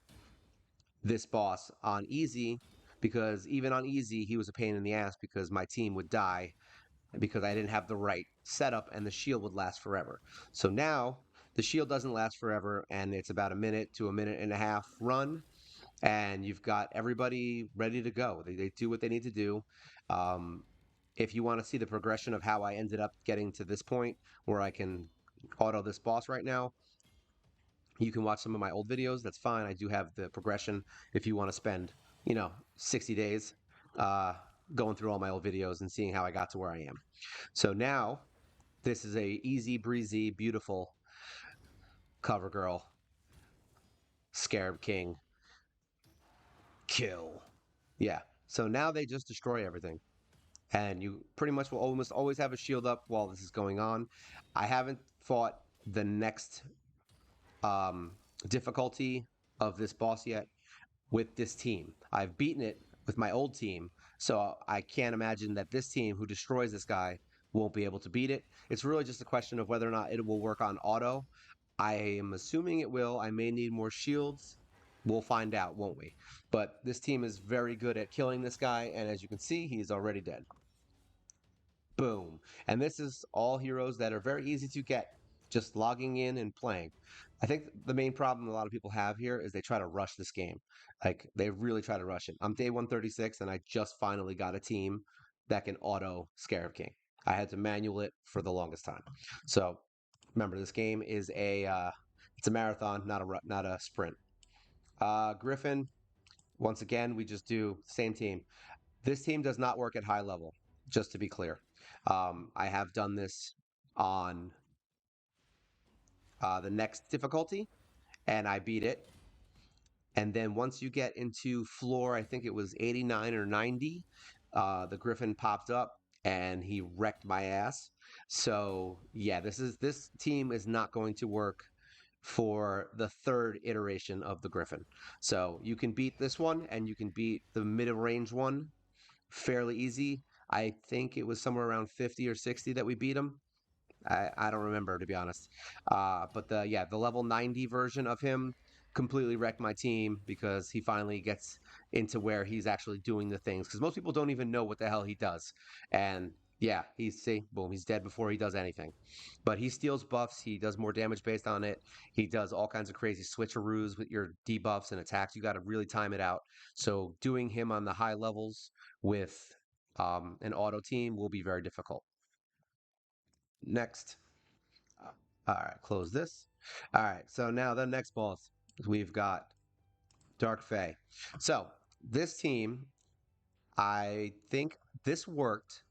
this boss on easy, because even on easy, he was a pain in the ass because my team would die because I didn't have the right setup and the shield would last forever. So now the shield doesn't last forever and it's about a minute to a minute and a half run, and you've got everybody ready to go. They do what they need to do. Um, if you want to see the progression of how I ended up getting to this point where I can auto this boss right now, you can watch some of my old videos. That's fine. I do have the progression if you want to spend, 60 days uh, going through all my old videos and seeing how I got to where I am. So now this is a easy breezy, beautiful cover girl, Scarab King kill. Yeah. So now they just destroy everything. And you pretty much will almost always have a shield up while this is going on. I haven't fought the next um, difficulty of this boss yet with this team. I've beaten it with my old team, so I can't imagine that this team who destroys this guy won't be able to beat it. It's really just a question of whether or not it will work on auto. I am assuming it will. I may need more shields. We'll find out, won't we? But this team is very good at killing this guy, and as you can see, he's already dead. Boom. And this is all heroes that are very easy to get, just logging in and playing. I think the main problem a lot of people have here is they try to rush this game. Like, they really try to rush it. I'm day 136, and I just finally got a team that can auto Scarab King. I had to manual it for the longest time. So, remember, this game is it's a marathon, not a sprint. Griffin, once again, we just do same team. This team does not work at high level, just to be clear. I have done this on the next difficulty, and I beat it. And then once you get into floor, I think it was 89 or 90, the Griffin popped up and he wrecked my ass. So yeah, this team is not going to work for the third iteration of the Griffin. So you can beat this one and you can beat the middle range one fairly easy. I think it was somewhere around 50 or 60 that we beat him. I don't remember, to be honest. But the level 90 version of him completely wrecked my team because he finally gets into where he's actually doing the things. Because most people don't even know what the hell he does. And yeah, boom, he's dead before he does anything. But he steals buffs. He does more damage based on it. He does all kinds of crazy switcheroos with your debuffs and attacks. You got to really time it out. So doing him on the high levels with an auto team will be very difficult. Next. All right, close this. All right, so now the next boss, we've got Dark Fae. So this team, I think this worked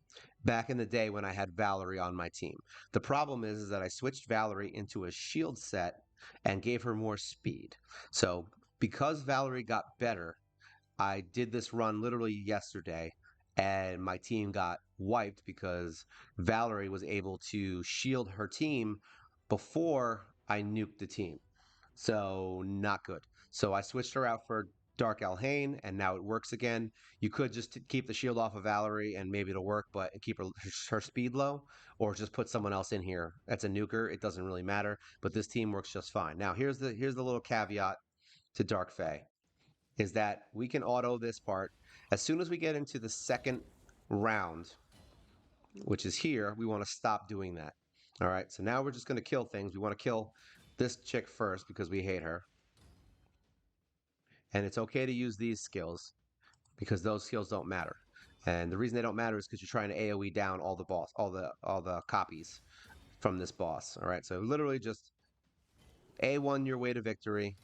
back in the day when I had Valerie on my team. The problem is that I switched Valerie into a shield set and gave her more speed. So because Valerie got better, I did this run literally yesterday, and my team got wiped because Valerie was able to shield her team before I nuked the team. So, not good. So, I switched her out for Dark Alhane, and now it works again. You could just keep the shield off of Valerie, and maybe it'll work, but keep her speed low, or just put someone else in here. That's a nuker. It doesn't really matter, but this team works just fine. Now, here's the little caveat to Dark Fae is that we can auto this part. As soon as we get into the second round, which is here, we want to stop doing that. All right, so now we're just going to kill things. We want to kill this chick first because we hate her. And it's okay to use these skills because those skills don't matter. And the reason they don't matter is because you're trying to AoE down all the boss, all the copies from this boss. All right, so literally just A1 your way to victory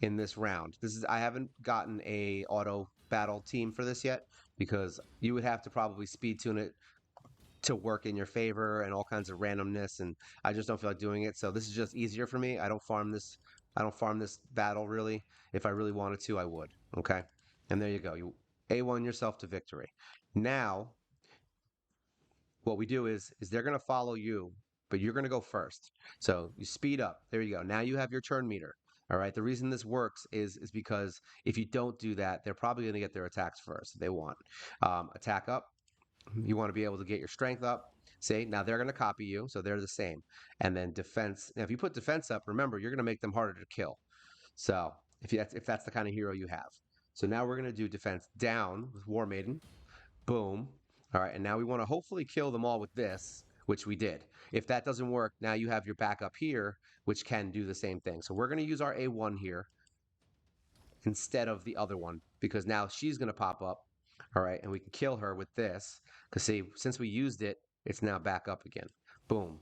in this round. I haven't gotten a auto battle team for this yet because you would have to probably speed tune it to work in your favor and all kinds of randomness, and I just don't feel like doing it. So this is just easier for me. I don't farm this battle really. If I really wanted to, I would. Okay. And there you go. You A1 yourself to victory. Now what we do is they're going to follow you, but you're going to go first. So you speed up. There you go. Now you have your turn meter. All right. The reason this works is because if you don't do that, they're probably going to get their attacks first. They want attack up. You want to be able to get your strength up. See, now they're going to copy you, so they're the same. And then defense. Now, if you put defense up, remember you're going to make them harder to kill. So if that's the kind of hero you have. So now we're going to do defense down with War Maiden. Boom. All right, and now we want to hopefully kill them all with this, which we did. If that doesn't work, now you have your backup here, which can do the same thing. So we're going to use our A1 here instead of the other one because now she's going to pop up. All right, and we can kill her with this because see, since we used it, it's now back up again. Boom.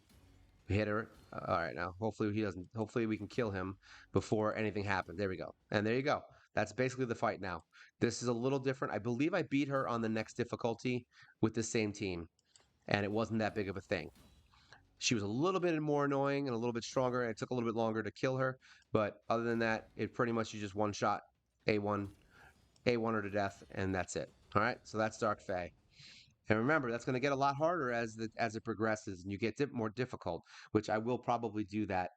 We hit her. All right, now hopefully he doesn't. Hopefully we can kill him before anything happens. There we go. And there you go. That's basically the fight now. This is a little different. I believe I beat her on the next difficulty with the same team, and it wasn't that big of a thing. She was a little bit more annoying and a little bit stronger, and it took a little bit longer to kill her. But other than that, it pretty much you just one shot A1, A1 her to death, and that's it. All right, so that's Dark Fae. And remember, that's going to get a lot harder as it progresses, and you get more difficult. Which I will probably do that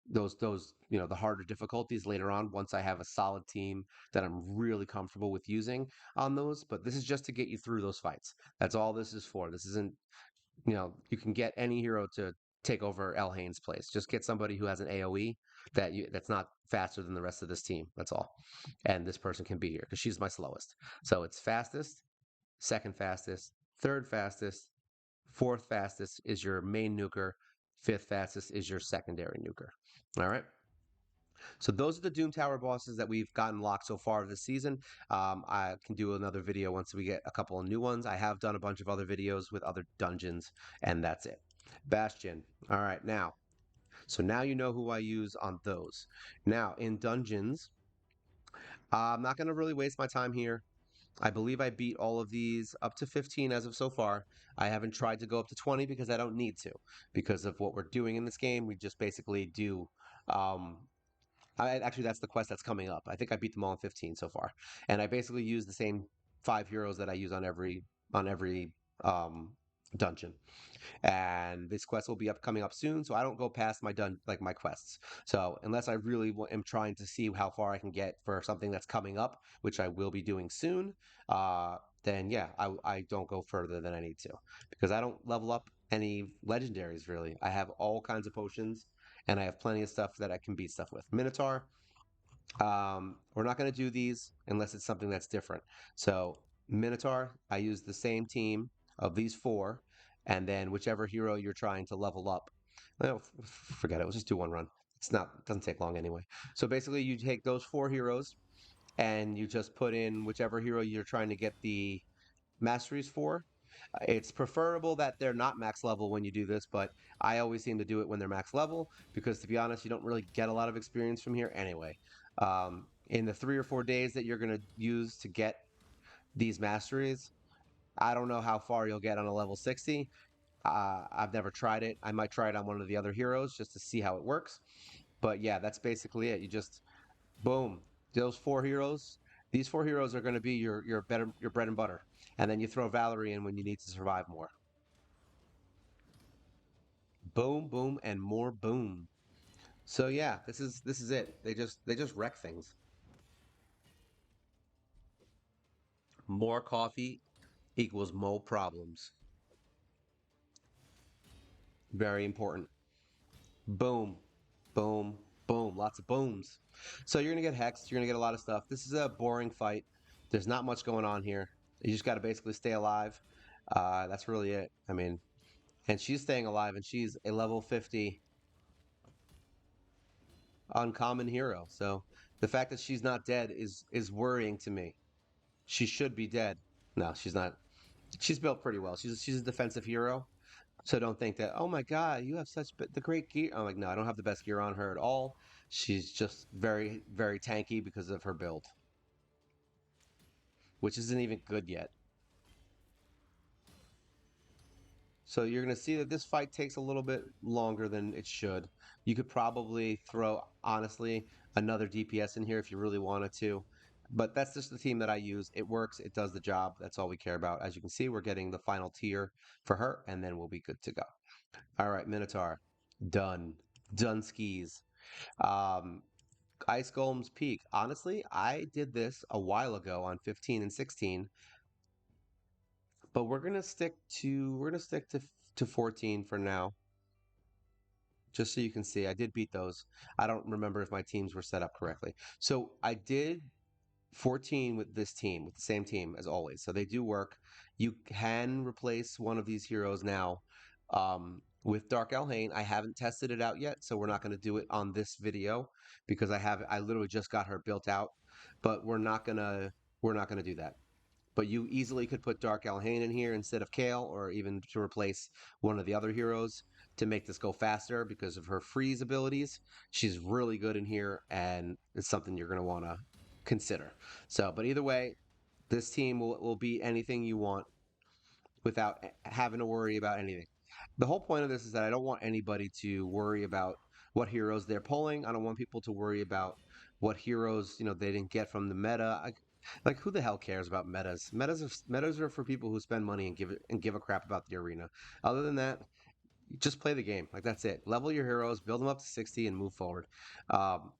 those the harder difficulties later on once I have a solid team that I'm really comfortable with using on those. But this is just to get you through those fights. That's all this is for. This isn't you can get any hero to take over El Haynes' place. Just get somebody who has an AOE that's not faster than the rest of this team. That's all. And this person can be here because she's my slowest. So it's fastest, second fastest, third fastest, fourth fastest is your main nuker, fifth fastest is your secondary nuker. All right. So those are the Doom Tower bosses that we've gotten locked so far this season. I can do another video once we get a couple of new ones. I have done a bunch of other videos with other dungeons, and that's it. Bastion. All right, now. So now you know who I use on those. Now in dungeons, I'm not going to really waste my time here. I believe I beat all of these up to 15 as of so far. I haven't tried to go up to 20 because I don't need to. Because of what we're doing in this game, we just basically do. Um, actually, that's the quest that's coming up. I think I beat them all in 15 so far, and I basically use the same 5 heroes that I use on every um, dungeon. And this quest will be coming up soon, so I don't go past my quests. So unless I really am trying to see how far I can get for something that's coming up, which I will be doing soon, then yeah, I don't go further than I need to, because I don't level up any legendaries really. I have all kinds of potions, and I have plenty of stuff that I can beat stuff with. Minotaur, we're not going to do these unless it's something that's different. So Minotaur, I use the same team of these four, and then whichever hero you're trying to level up. Well, forget it. We'll just do one run. It doesn't take long anyway. So basically, you take those four heroes and you just put in whichever hero you're trying to get the masteries for. It's preferable that they're not max level when you do this, but I always seem to do it when they're max level because, to be honest, you don't really get a lot of experience from here anyway. In the 3 or 4 days that you're going to use to get these masteries, I don't know how far you'll get on a level 60. I've never tried it. I might try it on one of the other heroes just to see how it works. But yeah, that's basically it. You just boom, those four heroes. These four heroes are going to be your bread and butter, and then you throw Valerie in when you need to survive more. Boom, boom, and more boom. So yeah, this is it. They just wreck things. More coffee equals more problems. Very important. Boom, boom, boom. Lots of booms. So you're gonna get hexed. You're gonna get a lot of stuff. This is a boring fight. There's not much going on here. You just got to basically stay alive. That's really it. I mean, and she's staying alive, and she's a level 50 uncommon hero. So the fact that she's not dead is worrying to me. She should be dead. No, she's not. She's built pretty well. She's a defensive hero. So don't think that, oh my God, you have the great gear. I'm like, no, I don't have the best gear on her at all. She's just very, very tanky because of her build, which isn't even good yet. So you're going to see that this fight takes a little bit longer than it should. You could probably throw, honestly, another DPS in here if you really wanted to. But that's just the team that I use. It works. It does the job. That's all we care about. As you can see, we're getting the final tier for her, and then we'll be good to go. All right, Minotaur. Done. Done skis. Um, Ice Golem's Peak. Honestly, I did this a while ago on 15 and 16, but we're gonna stick to 14 for now, just so you can see. I did beat those. I don't remember if my teams were set up correctly. So I did 14 with this team, with the same team as always. So they do work. You can replace one of these heroes now with Dark Elhane. I haven't tested it out yet, so we're not going to do it on this video because I literally just got her built out, but we're not gonna do that. But you easily could put Dark Elhane in here instead of Kale, or even to replace one of the other heroes to make this go faster because of her freeze abilities. She's really good in here, and it's something you're going to want to consider. So, but either way, this team will beat anything you want without having to worry about anything. The whole point of this is that I don't want anybody to worry about what heroes they're pulling. I don't want people to worry about what heroes they didn't get from the meta. Like who the hell cares about metas? Metas are for people who spend money and give a crap about the arena. Other than that, just play the game. Like that's it. Level your heroes, build them up to 60, and move forward. Um,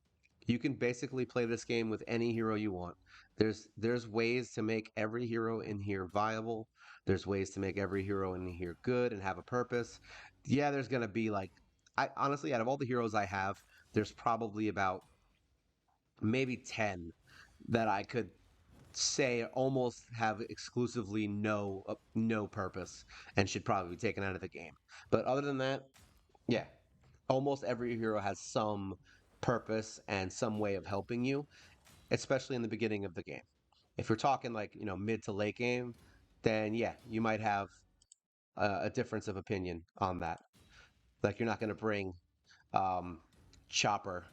you can basically play this game with any hero you want. There's ways to make every hero in here viable. There's ways to make every hero in here good and have a purpose. Yeah, there's gonna be like, I honestly, out of all the heroes I have, there's probably about maybe 10 that I could say almost have exclusively no purpose and should probably be taken out of the game. But other than that, yeah, almost every hero has some purpose and some way of helping you, especially in the beginning of the game. If you're talking like, mid to late game, then yeah, you might have a difference of opinion on that. Like you're not going to bring um, chopper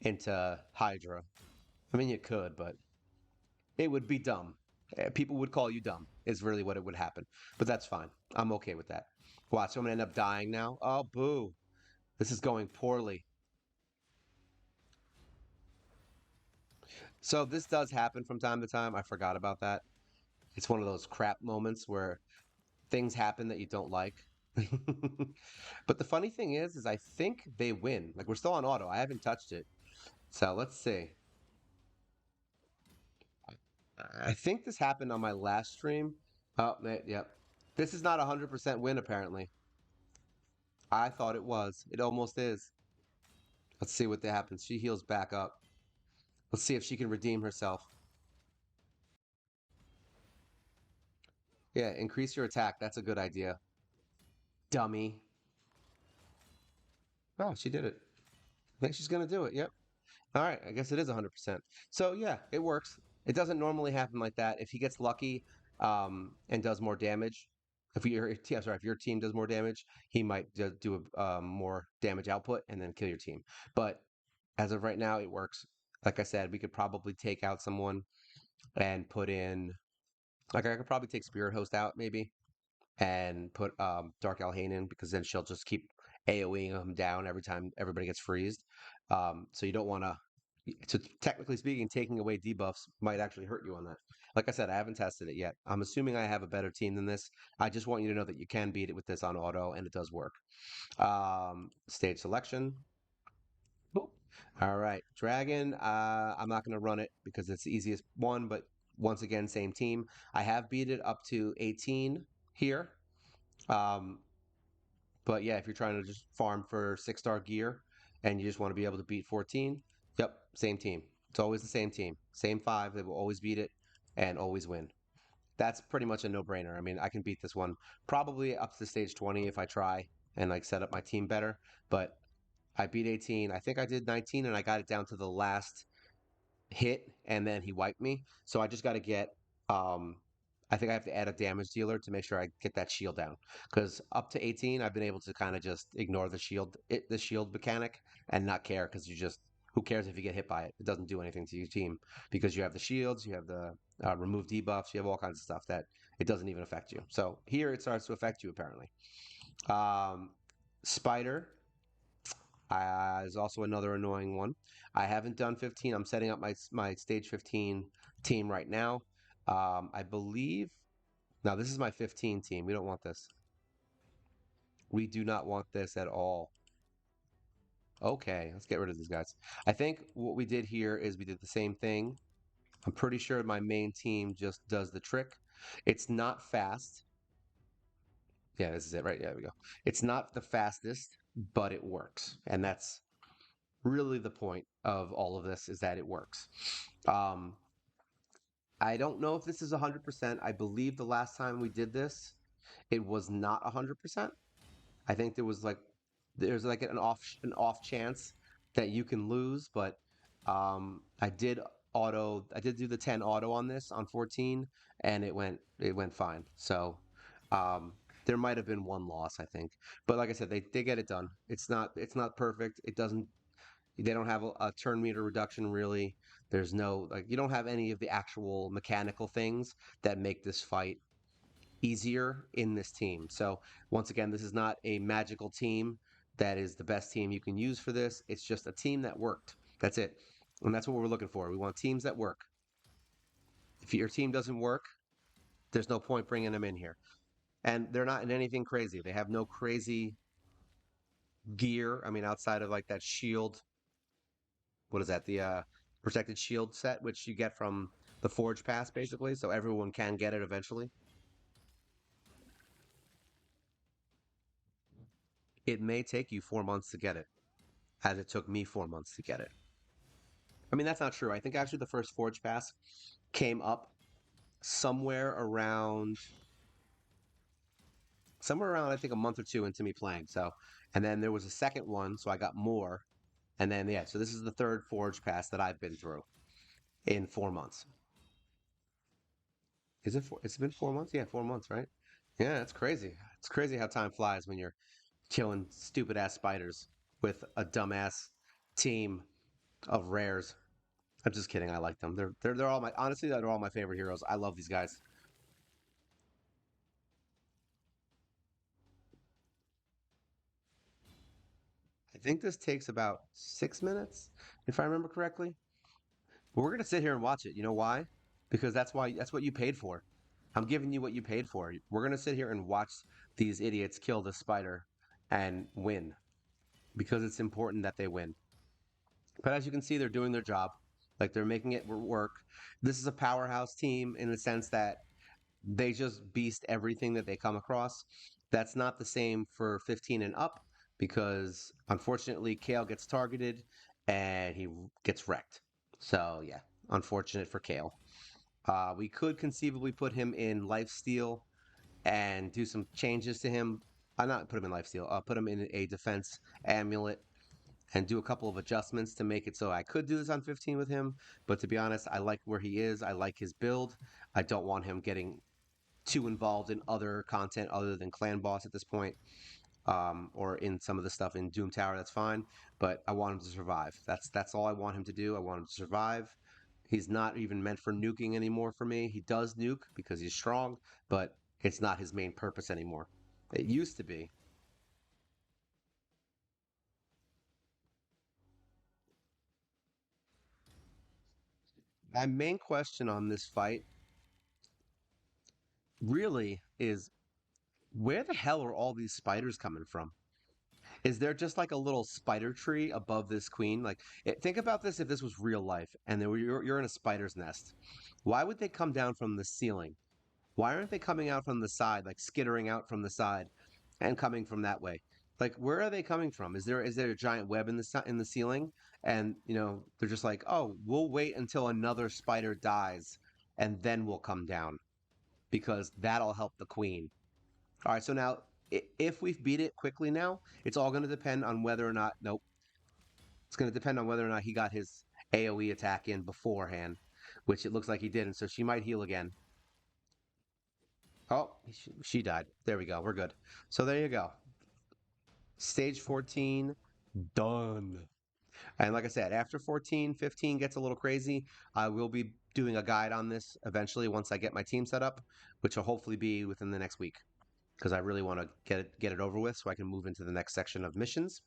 into Hydra. I mean, you could, but it would be dumb. People would call you dumb, is really what it would happen. But that's fine. I'm okay with that. Watch, I'm going to end up dying now. Oh, boo. This is going poorly. So this does happen from time to time. I forgot about that. It's one of those crap moments where things happen that you don't like. But the funny thing is I think they win. Like we're still on auto. I haven't touched it. So let's see. I think this happened on my last stream. Oh, yep. This is not a 100% win apparently. I thought it was. It almost is. Let's see what happens. She heals back up. Let's see if she can redeem herself. Yeah, increase your attack. That's a good idea. Dummy. Oh, she did it. I think she's going to do it. Yep. All right, I guess it is 100%. So yeah, it works. It doesn't normally happen like that. If he gets lucky and does more damage, if your team does more damage, he might do a more damage output and then kill your team. But as of right now, it works. Like I said, we could probably take out someone and put in, like I could probably take Spirit Host out maybe and put Dark Alhane in because then she'll just keep AoEing him down every time everybody gets freezed. So you don't want to. So technically speaking, taking away debuffs might actually hurt you on that. Like I said, I haven't tested it yet. I'm assuming I have a better team than this. I just want you to know that you can beat it with this on auto, and it does work. Stage selection. Boop. All right, Dragon. I'm not going to run it because it's the easiest one, but once again, same team. I have beat it up to 18 here. Um, but yeah, if you're trying to just farm for 6-star gear and you just want to be able to beat 14, yep, same team. It's always the same team. Same five. They will always beat it and always win. That's pretty much a no-brainer. I mean, I can beat this one probably up to stage 20 if I try and like set up my team better. But I beat 18. I think I did 19 and I got it down to the last hit and then he wiped me. So I just got to get um I think I have to add a damage dealer to make sure I get that shield down. Because up to 18, I've been able to kind of just ignore the shield mechanic and not care because you just who cares if you get hit by it? It doesn't do anything to your team because you have the shields, you have the remove debuffs, you have all kinds of stuff that it doesn't even affect you. So here it starts to affect you apparently. Um, Spider is also another annoying one. I haven't done 15. I'm setting up my stage 15 team right now. I believe now this is my 15 team. We don't want this. We do not want this at all. Okay, let's get rid of these guys. I think what we did here is we did the same thing. I'm pretty sure my main team just does the trick. It's not fast. Yeah, this is it, right? Yeah, there we go. It's not the fastest, but it works. And that's really the point of all of this is that it works. Um, I don't know if this is 100%. I believe the last time we did this, it was not 100%. I think there's like an off chance that you can lose, but I did do the 10 auto on this on 14 and it went fine. So um there might have been one loss, I think. But like I said, they get it done. It's not perfect. They don't have a turn meter reduction really. There's no like you don't have any of the actual mechanical things that make this fight easier in this team. So once again, this is not a magical team that is the best team you can use for this. It's just a team that worked. That's it. And that's what we're looking for. We want teams that work. If your team doesn't work, there's no point bringing them in here. And they're not in anything crazy. They have no crazy gear. I mean, outside of like that shield, what is that? The protected shield set, which you get from the Forge Pass, basically. So everyone can get it eventually. It may take you 4 months to get it, as it took me 4 months to get it. I mean, that's not true. I think actually the first Forge Pass came up somewhere around I think a month or two into me playing. So, and then there was a second one, so I got more. And then yeah, so this is the third Forge Pass that I've been through in 4 months. Is it four? It's been 4 months? Yeah, 4 months, right? Yeah, it's crazy. It's crazy how time flies when you're killing stupid ass spiders. with a dumbass team of rares. I'm just kidding. I like them. They're all my honestly they're all my favorite heroes. I love these guys. I think this takes about 6 minutes, if I remember correctly. But we're gonna sit here and watch it. You know why? Because that's what you paid for. I'm giving you what you paid for. We're gonna sit here and watch these idiots kill the spider and win because it's important that they win. But as you can see, they're doing their job. Like they're making it work. This is a powerhouse team in the sense that they just beast everything that they come across. That's not the same for 15 and up because unfortunately Kale gets targeted and he gets wrecked. So yeah, unfortunate for Kale. We could conceivably put him in lifesteal and do some changes to him. I not put him in lifesteal. Put him in a defense amulet and do a couple of adjustments to make it so I could do this on 15 with him. But to be honest, I like where he is. I like his build. I don't want him getting too involved in other content other than clan boss at this point, or in some of the stuff in Doom Tower. That's fine, but I want him to survive. That's all I want him to do. I want him to survive. He's not even meant for nuking anymore for me. He does nuke because he's strong, but it's not his main purpose anymore. It used to be. My main question on this fight really is where the hell are all these spiders coming from? Is there just like a little spider tree above this queen? Like, think about this if this was real life and you're in a spider's nest. Why would they come down from the ceiling? Why aren't they coming out from the side, like skittering out from the side and coming from that way? Like, where are they coming from? Is there a giant web in in the ceiling? And they're just like, oh, we'll wait until another spider dies, and then we'll come down because that'll help the queen. All right, so now if we've beat it quickly now, it's all going to depend on whether or not, nope, it's going to depend on whether or not he got his AoE attack in beforehand, which it looks like he didn't. So she might heal again. Oh, she died. There we go. We're good. So there you go. Stage 14 done. And like I said, after 14, 15 gets a little crazy, I will be doing a guide on this eventually once I get my team set up, which will hopefully be within the next week because I really want to get it over with so I can move into the next section of missions.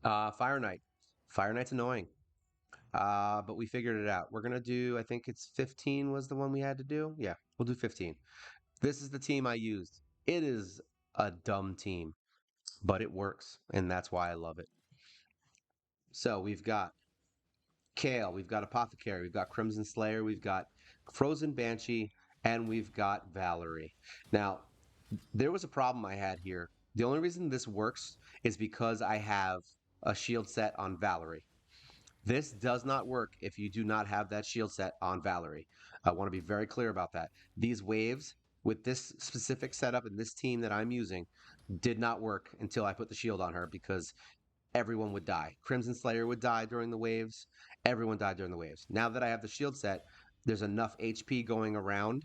Fire Knight. Fire Knight's annoying. But we figured it out. We're gonna do, I think it's 15 was the one we had to do. Yeah, we'll do 15. This is the team I used. It is a dumb team, but it works, and that's why I love it. So we've got Kale, we've got Apothecary, we've got Crimson Slayer, we've got Frozen Banshee, and we've got Valerie. Now, there was a problem I had here. The only reason this works is because I have a shield set on Valerie. This does not work if you do not have that shield set on Valerie. I want to be very clear about that. These waves with this specific setup and this team that I'm using did not work until I put the shield on her because everyone would die. Crimson Slayer would die during the waves. Everyone died during the waves. Now that I have the shield set, there's enough HP going around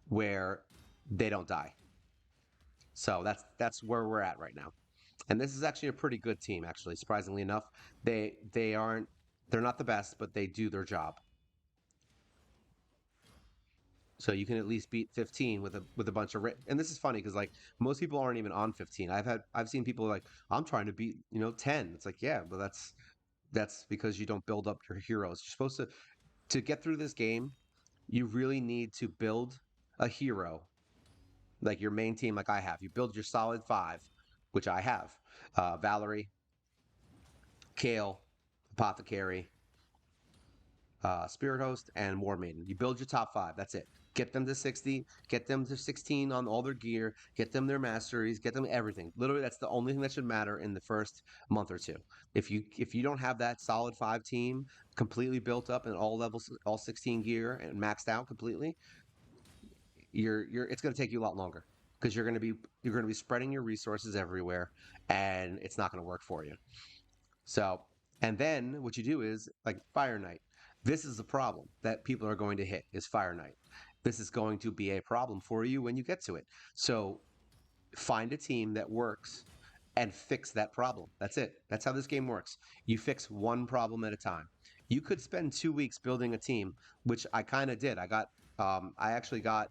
where they don't die. So that's where we're at right now. And this is actually a pretty good team, actually, surprisingly enough. They aren't they're not the best, but they do their job. So you can at least beat 15 with a bunch of and this is funny because like most people aren't even on 15. I've seen people like I'm trying to beat 10. It's like yeah, but that's because you don't build up your heroes. You're supposed to get through this game. You really need to build a hero like your main team, like I have. You build your solid five, which I have: Valerie, Kale, Apothecary, Spirit Host, and War Maiden. You build your top five. That's it. Get them to 60, get them to 16 on all their gear, get them their masteries, get them everything. Literally, that's the only thing that should matter in the first month or two. If you don't have that solid five team completely built up in all levels, all 16 gear and maxed out completely, you're it's going to take you a lot longer because you're going to be spreading your resources everywhere, and it's not going to work for you. So, and then what you do is like Fire Knight. This is a problem that people are going to hit is Fire Knight. This is going to be a problem for you when you get to it. So, find a team that works and fix that problem. That's it. That's how this game works. You fix one problem at a time. You could spend 2 weeks building a team, which I kind of did. I actually got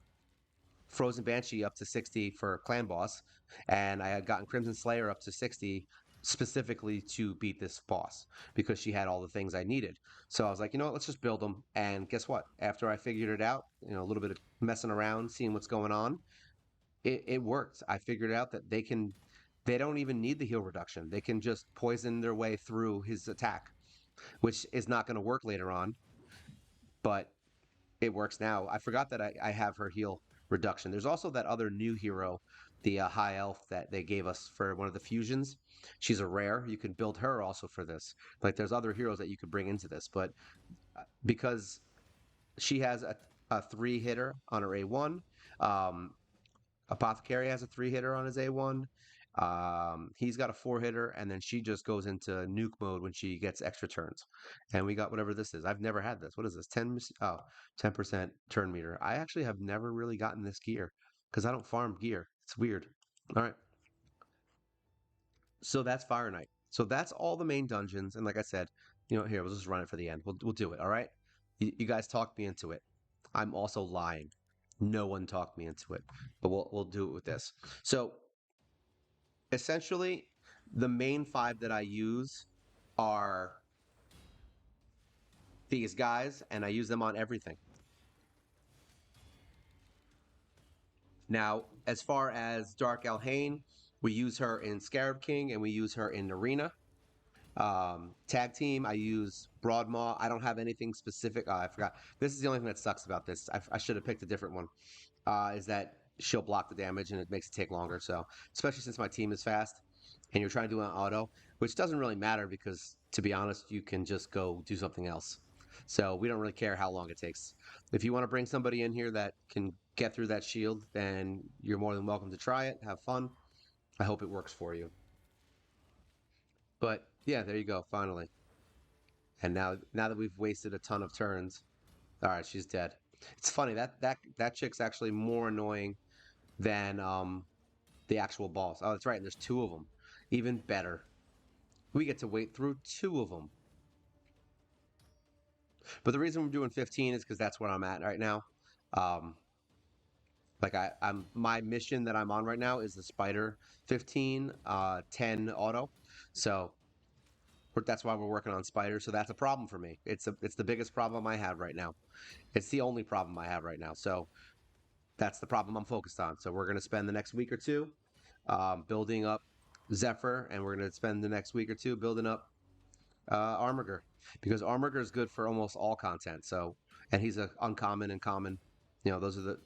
Frozen Banshee up to 60 for Clan Boss, and I had gotten Crimson Slayer up to 60 specifically to beat this boss because she had all the things I needed. So I was like, you know what, let's just build them. And guess what? After I figured it out, a little bit of messing around, seeing what's going on, it worked. I figured out that they don't even need the heal reduction. They can just poison their way through his attack, which is not going to work later on, but it works now. I forgot that I have her heal reduction. There's also that other new hero, the high elf that they gave us for one of the fusions. She's a rare. You can build her also for this. Like there's other heroes that you could bring into this, but because she has a three hitter on her A1, um, Apothecary has a three hitter on his A1. He's got a four hitter, and then she just goes into nuke mode when she gets extra turns. And we got whatever this is. I've never had this. What is this? 10% turn meter. I actually have never really gotten this gear because I don't farm gear. It's weird. All right. So that's Fire Knight. So that's all the main dungeons. And like I said, here, we'll just run it for the end. We'll do it. All right. You guys talked me into it. I'm also lying. No one talked me into it, but we'll do it with this. So essentially, the main five that I use are these guys, and I use them on everything. Now, as far as Dark Elhane, we use her in Scarab King and we use her in Arena. Tag team, I use Broadmaw. I don't have anything specific. I forgot. This is the only thing that sucks about this. I should have picked a different one. Is that she'll block the damage and it makes it take longer. So, especially since my team is fast and you're trying to do an auto, which doesn't really matter because, to be honest, you can just go do something else. So, we don't really care how long it takes. If you want to bring somebody in here that can get through that shield, then you're more than welcome to try it. Have fun. I hope it works for you. But yeah, there you go, finally. And now that we've wasted a ton of turns, all right, she's dead. It's funny that chick's actually more annoying than the actual boss. Oh, that's right. And there's two of them. Even better. We get to wait through two of them. But the reason we're doing 15 is because that's where I'm at right now. Um, like I'm my mission that I'm on right now is the Spider 15 10 auto. So that's why we're working on Spider. So that's a problem for me. It's the biggest problem I have right now. It's the only problem I have right now. So that's the problem I'm focused on. So we're gonna spend the next week or two building up Zephyr, and we're gonna spend the next week or two building up Armiger, because Armiger is good for almost all content. So, and he's a uncommon and common. Those are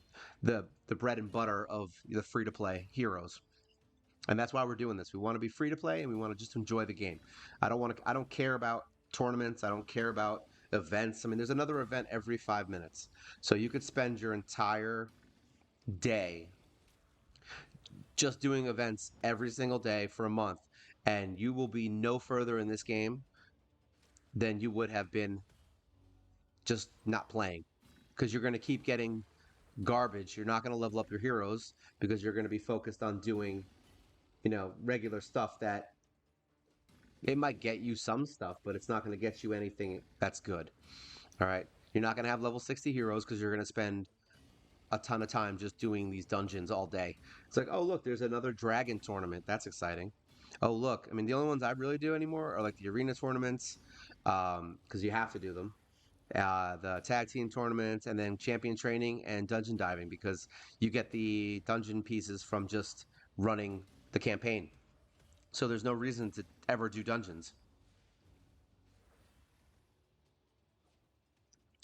the bread and butter of the free to play heroes, and that's why we're doing this. We want to be free to play, and we want to just enjoy the game. I don't care about tournaments. I don't care about events. I mean, there's another event every 5 minutes, so you could spend your entire day just doing events every single day for a month, and you will be no further in this game than you would have been just not playing, because you're going to keep getting garbage. You're not going to level up your heroes because you're going to be focused on doing, regular stuff that it might get you some stuff, but it's not going to get you anything that's good. All right. You're not going to have level 60 heroes because you're going to spend a ton of time just doing these dungeons all day. It's like, oh, look, there's another dragon tournament. That's exciting. Oh, look. I mean, the only ones I really do anymore are like the arena tournaments, because you have to do them. The tag team tournaments, and then champion training and dungeon diving, because you get the dungeon pieces from just running the campaign. So there's no reason to ever do dungeons.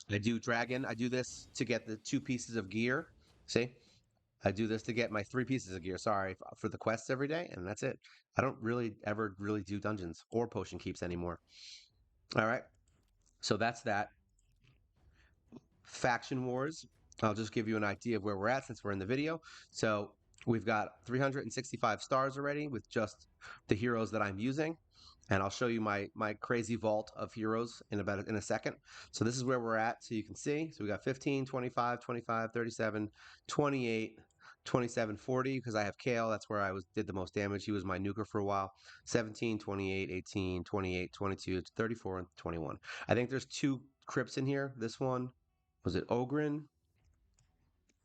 I do dragon. I do this to get the two pieces of gear. See? I do this to get my three pieces of gear. Sorry for the quests every day, and that's it. I don't really ever really do dungeons or potion keeps anymore. All right. So that's that. Faction Wars. I'll just give you an idea of where we're at since we're in the video. So we've got 365 stars already with just the heroes that I'm using. And I'll show you my crazy vault of heroes in a second. So this is where we're at, so you can see. So we got 15, 25, 25, 37, 28, 2740 because I have Kale. That's where I was did the most damage. He was my nuker for a while. 17, 28, 18, 28, 22, 34, and 21. I think there's two crypts in here. This one was it Ogren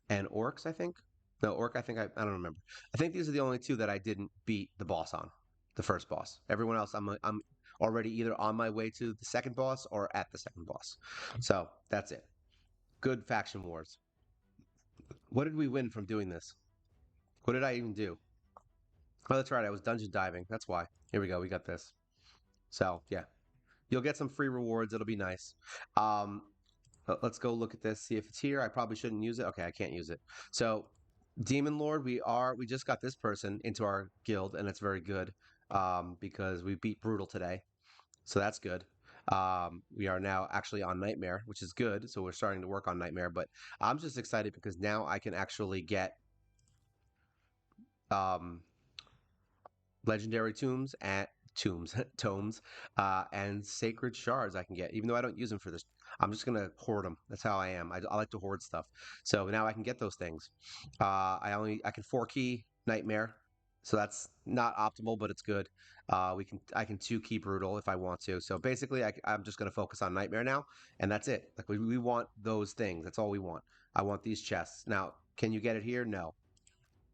and Orcs, I think. No, Orc, I don't remember. I think these are the only two that I didn't beat the boss on, the first boss. Everyone else, I'm already either on my way to the second boss or at the second boss. So that's it. Good faction wars. What did we win from doing this? What did I even do? Oh, that's right. I was dungeon diving. That's why. Here we go. We got this. So yeah, you'll get some free rewards. It'll be nice. Um, let's go look at this. See if it's here. I probably shouldn't use it. Okay, I can't use it. So Demon Lord, we just got this person into our guild, and it's very good because we beat Brutal today, so that's good. We are now actually on Nightmare, which is good. So we're starting to work on Nightmare, but I'm just excited because now I can actually get um, legendary tombs tomes and sacred shards I can get, even though I don't use them for this. I'm just gonna hoard them. That's how I am. I like to hoard stuff. So now I can get those things. I can 4 key Nightmare, so that's not optimal, but it's good. I can 2 key Brutal if I want to. So basically, I'm just gonna focus on Nightmare now, and that's it. Like we want those things. That's all we want. I want these chests. Now, can you get it here? No.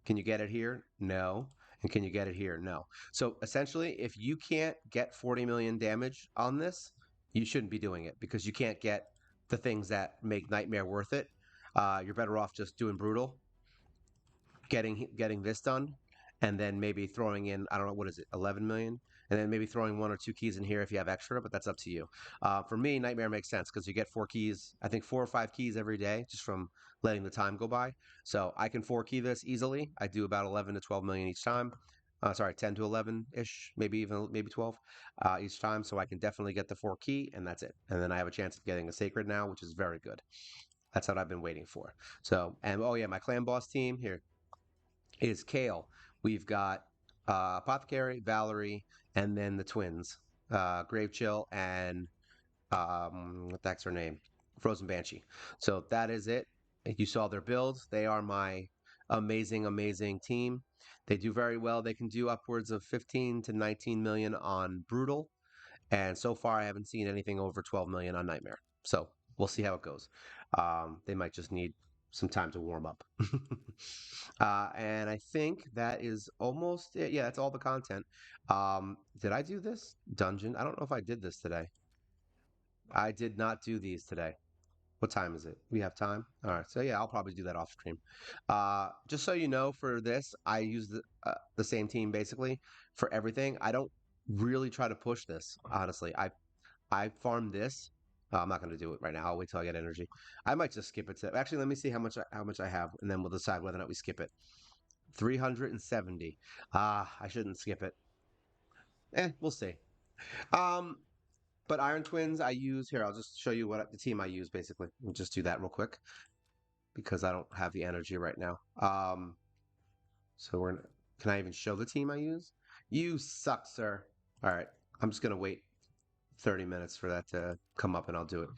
Can you get it here? No. And can you get it here? No. So essentially, if you can't get 40 million damage on this, you shouldn't be doing it because you can't get the things that make Nightmare worth it. You're better off just doing Brutal, getting this done, and then maybe throwing in, I don't know, what is it, 11 million, and then maybe throwing 1 or 2 keys in here if you have extra, but that's up to you. For me, Nightmare makes sense because you get 4 keys, I think 4 or 5 keys every day just from letting the time go by. So I can 4 key this easily. I do about 11 to 12 million each time. Sorry, 10 to 11 ish, maybe 12 each time. So I can definitely get the 4 key, and that's it. And then I have a chance of getting a sacred now, which is very good. That's what I've been waiting for. So, and oh yeah, my clan boss team here is Kale. We've got Apothecary, Valerie, and then the twins, Grave Chill and what the heck's her name? Frozen Banshee. So that is it. You saw their builds. They are my amazing, amazing team. They do very well. They can do upwards of 15 to 19 million on Brutal. And so far, I haven't seen anything over 12 million on Nightmare. So we'll see how it goes. They might just need some time to warm up. And I think that is almost it. Yeah, that's all the content. Did I do this dungeon? I don't know if I did this today. I did not do these today. What time is it? We have time? All right. So yeah, I'll probably do that off stream. Just so you know, for this, I use the same team basically for everything. I don't really try to push this, honestly. I farm this. I'm not going to do it right now. I'll wait till I get energy. I might just skip it. Actually, let me see how much I have, and then we'll decide whether or not we skip it. 370. I shouldn't skip it. We'll see. Um, but Iron Twins, I use here. I'll just show you what the team I use basically. We'll just do that real quick because I don't have the energy right now. So can I even show the team I use? You suck, sir. All right, I'm just gonna wait 30 minutes for that to come up and I'll do it.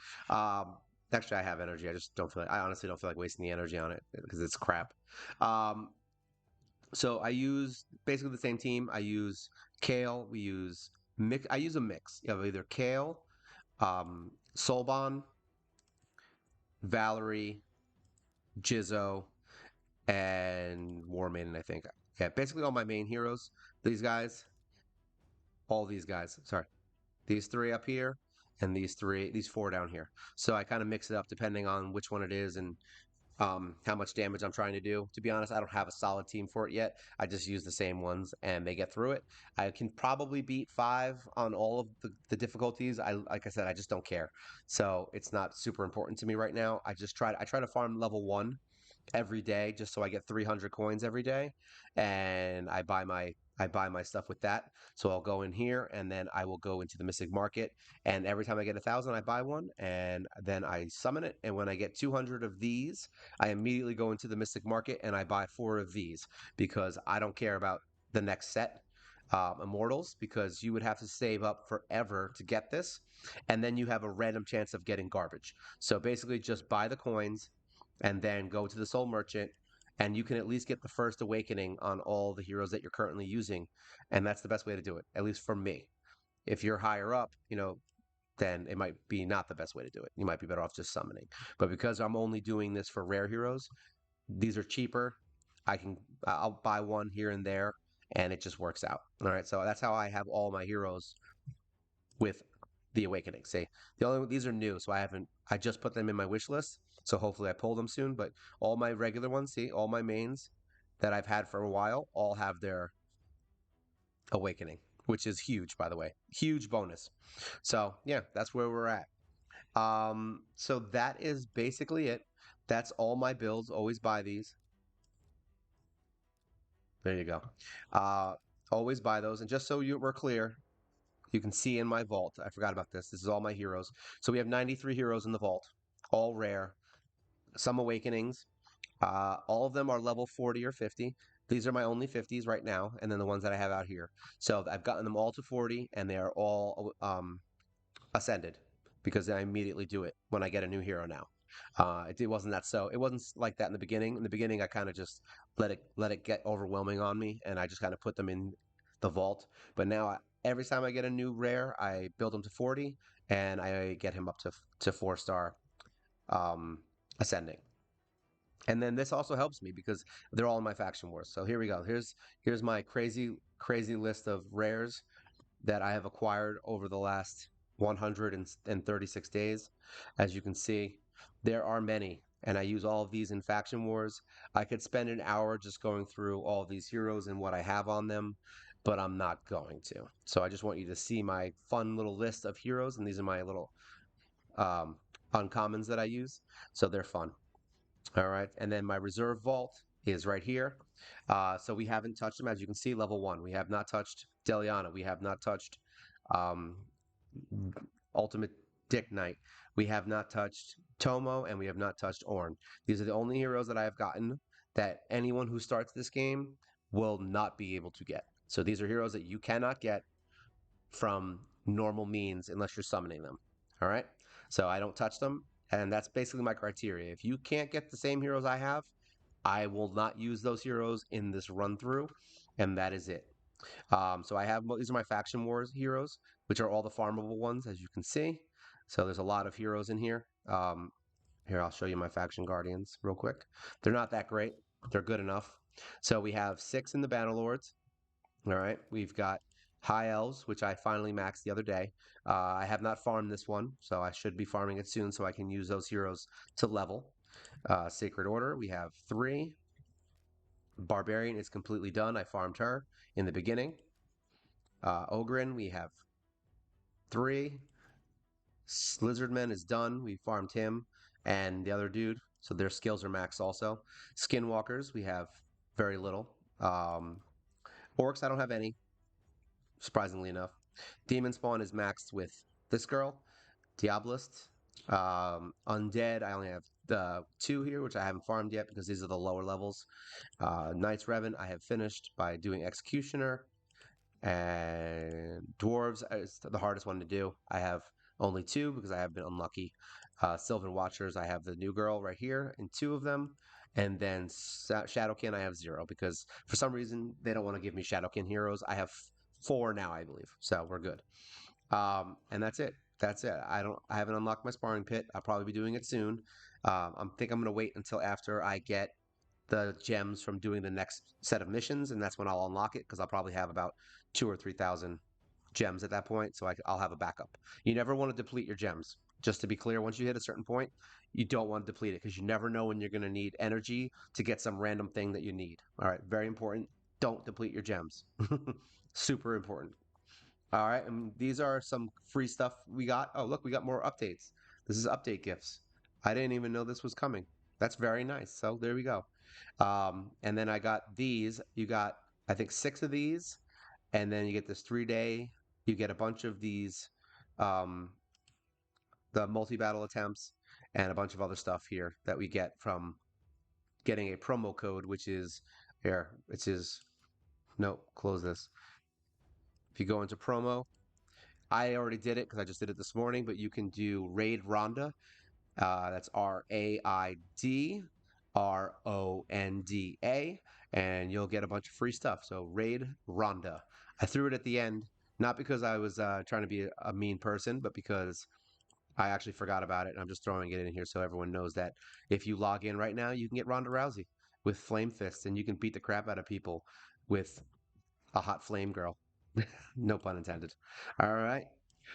Actually, I have energy. I just don't feel like, I honestly don't feel like wasting the energy on it because it's crap. Um, so I use basically the same team. I use Kale. We use mix. I use a mix of either Kale, Solbon, Valerie, Jizzo, and War Maiden, I think. Yeah, basically all my main heroes. These guys, all these guys. Sorry, these three up here, and these four down here. So I kind of mix it up depending on which one it is and how much damage I'm trying to do. To be honest, I don't have a solid team for it yet. I just use the same ones and they get through it. I can probably beat 5 on all of the difficulties. Like I said, I just don't care. So it's not super important to me right now. I try to farm level 1 every day just so I get 300 coins every day, and I buy my stuff with that. So I'll go in here and then I will go into the Mystic Market, and every time I get 1,000, I buy one, and then I summon it. And when I get 200 of these, I immediately go into the Mystic Market and I buy 4 of these because I don't care about the next set. Immortals, because you would have to save up forever to get this, and then you have a random chance of getting garbage. So basically, just buy the coins, and then go to the Soul Merchant and you can at least get the first awakening on all the heroes that you're currently using, and that's the best way to do it, at least for me. If you're higher up, then it might be not the best way to do it. You might be better off just summoning. But because I'm only doing this for rare heroes, these are cheaper. I can I'll buy one here and there, and it just works out. All right, so that's how I have all my heroes with the awakening. See, these are new, so I just put them in my wish list. So hopefully I pull them soon. But all my regular ones, see, all my mains that I've had for a while, all have their awakening, which is huge, by the way, huge bonus. So yeah, that's where we're at. So that is basically it. That's all my builds. Always buy these. There you go. Uh, Always buy those. And just so you were clear, you can see in my vault. I forgot about this. This is all my heroes. So we have 93 heroes in the vault, all rare. Some awakenings. All of them are level 40 or 50. These are my only 50s right now, and then the ones that I have out here. So I've gotten them all to 40, and they are all ascended because I immediately do it when I get a new hero now. It wasn't that so. It wasn't like that in the beginning. In the beginning, I kind of just let it get overwhelming on me, and I just kind of put them in the vault. But now, every time I get a new rare, I build him to 40, and I get him up to 4-star um, ascending. And then this also helps me because they're all in my faction wars. So here we go. Here's my crazy list of rares that I have acquired over the last 136 days. As you can see, there are many, and I use all of these in Faction Wars. I could spend an hour just going through all of these heroes and what I have on them, but I'm not going to. So I just want you to see my fun little list of heroes, and these are my little um, uncommons that I use. So they're fun. All right, and then my reserve vault is right here. So we haven't touched them, as you can see, level 1. We have not touched Deliana. We have not touched um, Ultimate Dick Knight. We have not touched Tomo, and we have not touched Ornn. These are the only heroes that I have gotten that anyone who starts this game will not be able to get. So these are heroes that you cannot get from normal means unless you're summoning them. All right. So I don't touch them. And that's basically my criteria. If you can't get the same heroes I have, I will not use those heroes in this run through. And that is it. So I have these are my faction wars heroes, which are all the farmable ones, as you can see. So there's a lot of heroes in here. Here, I'll show you my faction guardians real quick. They're not that great. They're good enough. So we have 6 in the Bannerlords. All right, we've got High Elves, which I finally maxed the other day. I have not farmed this one, so I should be farming it soon so I can use those heroes to level. Sacred Order, we have 3. Barbarian is completely done. I farmed her in the beginning. Ogren, we have 3. Lizardman is done. We farmed him and the other dude, so their skills are maxed also. Skinwalkers, we have very little. Orcs, I don't have any, surprisingly enough. Demon Spawn is maxed with this girl, Diabolist. Undead, I only have the 2 here, which I haven't farmed yet because these are the lower levels. Knights Revan, I have finished by doing Executioner. And Dwarves is the hardest one to do. I have only 2 because I have been unlucky. Sylvan Watchers, I have the new girl right here and 2 of them. And then Shadowkin, I have 0 because for some reason they don't want to give me Shadowkin heroes. I have 4 now, I believe. So we're good. And that's it. That's it. I haven't unlocked my sparring pit. I'll probably be doing it soon. I think I'm gonna wait until after I get the gems from doing the next set of missions, and that's when I'll unlock it because I'll probably have about 2 or 3 thousand gems at that point, so I'll have a backup. You never want to deplete your gems. Just to be clear, once you hit a certain point, you don't want to deplete it because you never know when you're going to need energy to get some random thing that you need. All right, very important. Don't deplete your gems. Super important. All right, and these are some free stuff we got. Oh, look, we got more updates. This is update gifts. I didn't even know this was coming. That's very nice. So there we go. And then I got these. You got, I think, 6 of these, and then you get this 3-day. You get a bunch of these, um, the multi-battle attempts, and a bunch of other stuff here that we get from getting a promo code, which is here. It is no, close this. If you go into promo, I already did it because I just did it this morning, but you can do Raid Rhonda. That's RAID. RONDA, and you'll get a bunch of free stuff. So raid Rhonda. I threw it at the end, not because I was trying to be a mean person, but because I actually forgot about it. And I'm just throwing it in here so everyone knows that if you log in right now, you can get Ronda Rousey with flame fists, and you can beat the crap out of people with a hot flame girl. No pun intended. All right.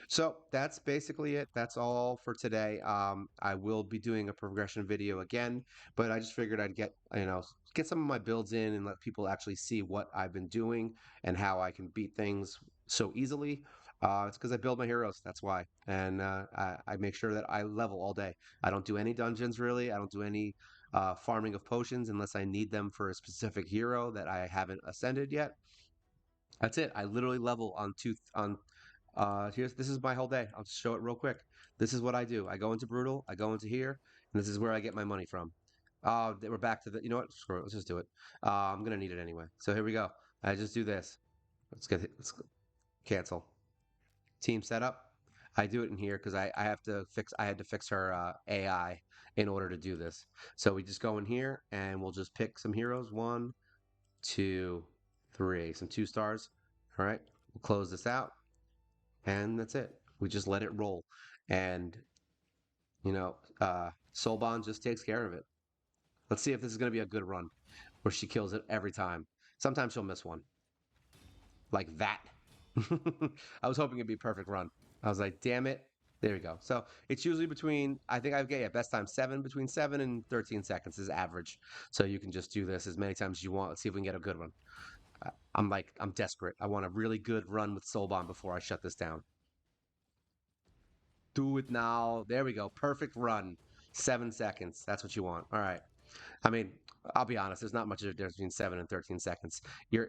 So that's basically it. That's all for today. I will be doing a progression video again, but I just figured I'd get some of my builds in and let people actually see what I've been doing and how I can beat things so easily. It's because I build my heroes. That's why, and I make sure that I level all day. I don't do any dungeons really. I don't do any farming of potions unless I need them for a specific hero that I haven't ascended yet. That's it. I literally level on two on here's this is my whole day. I'll just show it real quick. This is what I do. I go into brutal, I go into here, and this is where I get my money from. We're back to the, you know what? Screw it. Let's just do it. I'm gonna need it anyway. So here we go. I just do this. Let's cancel. Team setup. I do it in here because I had to fix her AI in order to do this. So we just go in here and we'll just pick some heroes. One, two, three. Some 2 stars. All right. We'll close this out. And that's it. We just let it roll. And, Soul Bond just takes care of it. Let's see if this is going to be a good run where she kills it every time. Sometimes she'll miss one. Like that. I was hoping it'd be a perfect run. I was like, damn it. There we go. So it's usually between, I think I've got, yeah, best time between 7 and 13 seconds is average. So you can just do this as many times as you want. Let's see if we can get a good one. I'm desperate. I want a really good run with Soul Bond before I shut this down. Do it now. There we go. Perfect run. 7 seconds. That's what you want. All right. I mean, I'll be honest. There's not much of a difference between 7 and 13 seconds.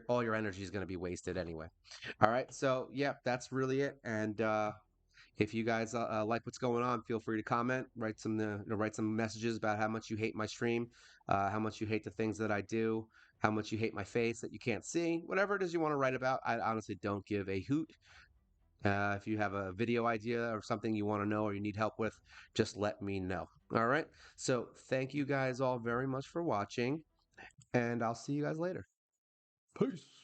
All your energy is going to be wasted anyway. All right. So yeah, that's really it. And if you guys like what's going on, feel free to comment. Write some messages about how much you hate my stream, how much you hate the things that I do, how much you hate my face that you can't see. Whatever it is you want to write about, I honestly don't give a hoot. If you have a video idea or something you want to know or you need help with, just let me know. All right. So thank you guys all very much for watching, and I'll see you guys later. Peace.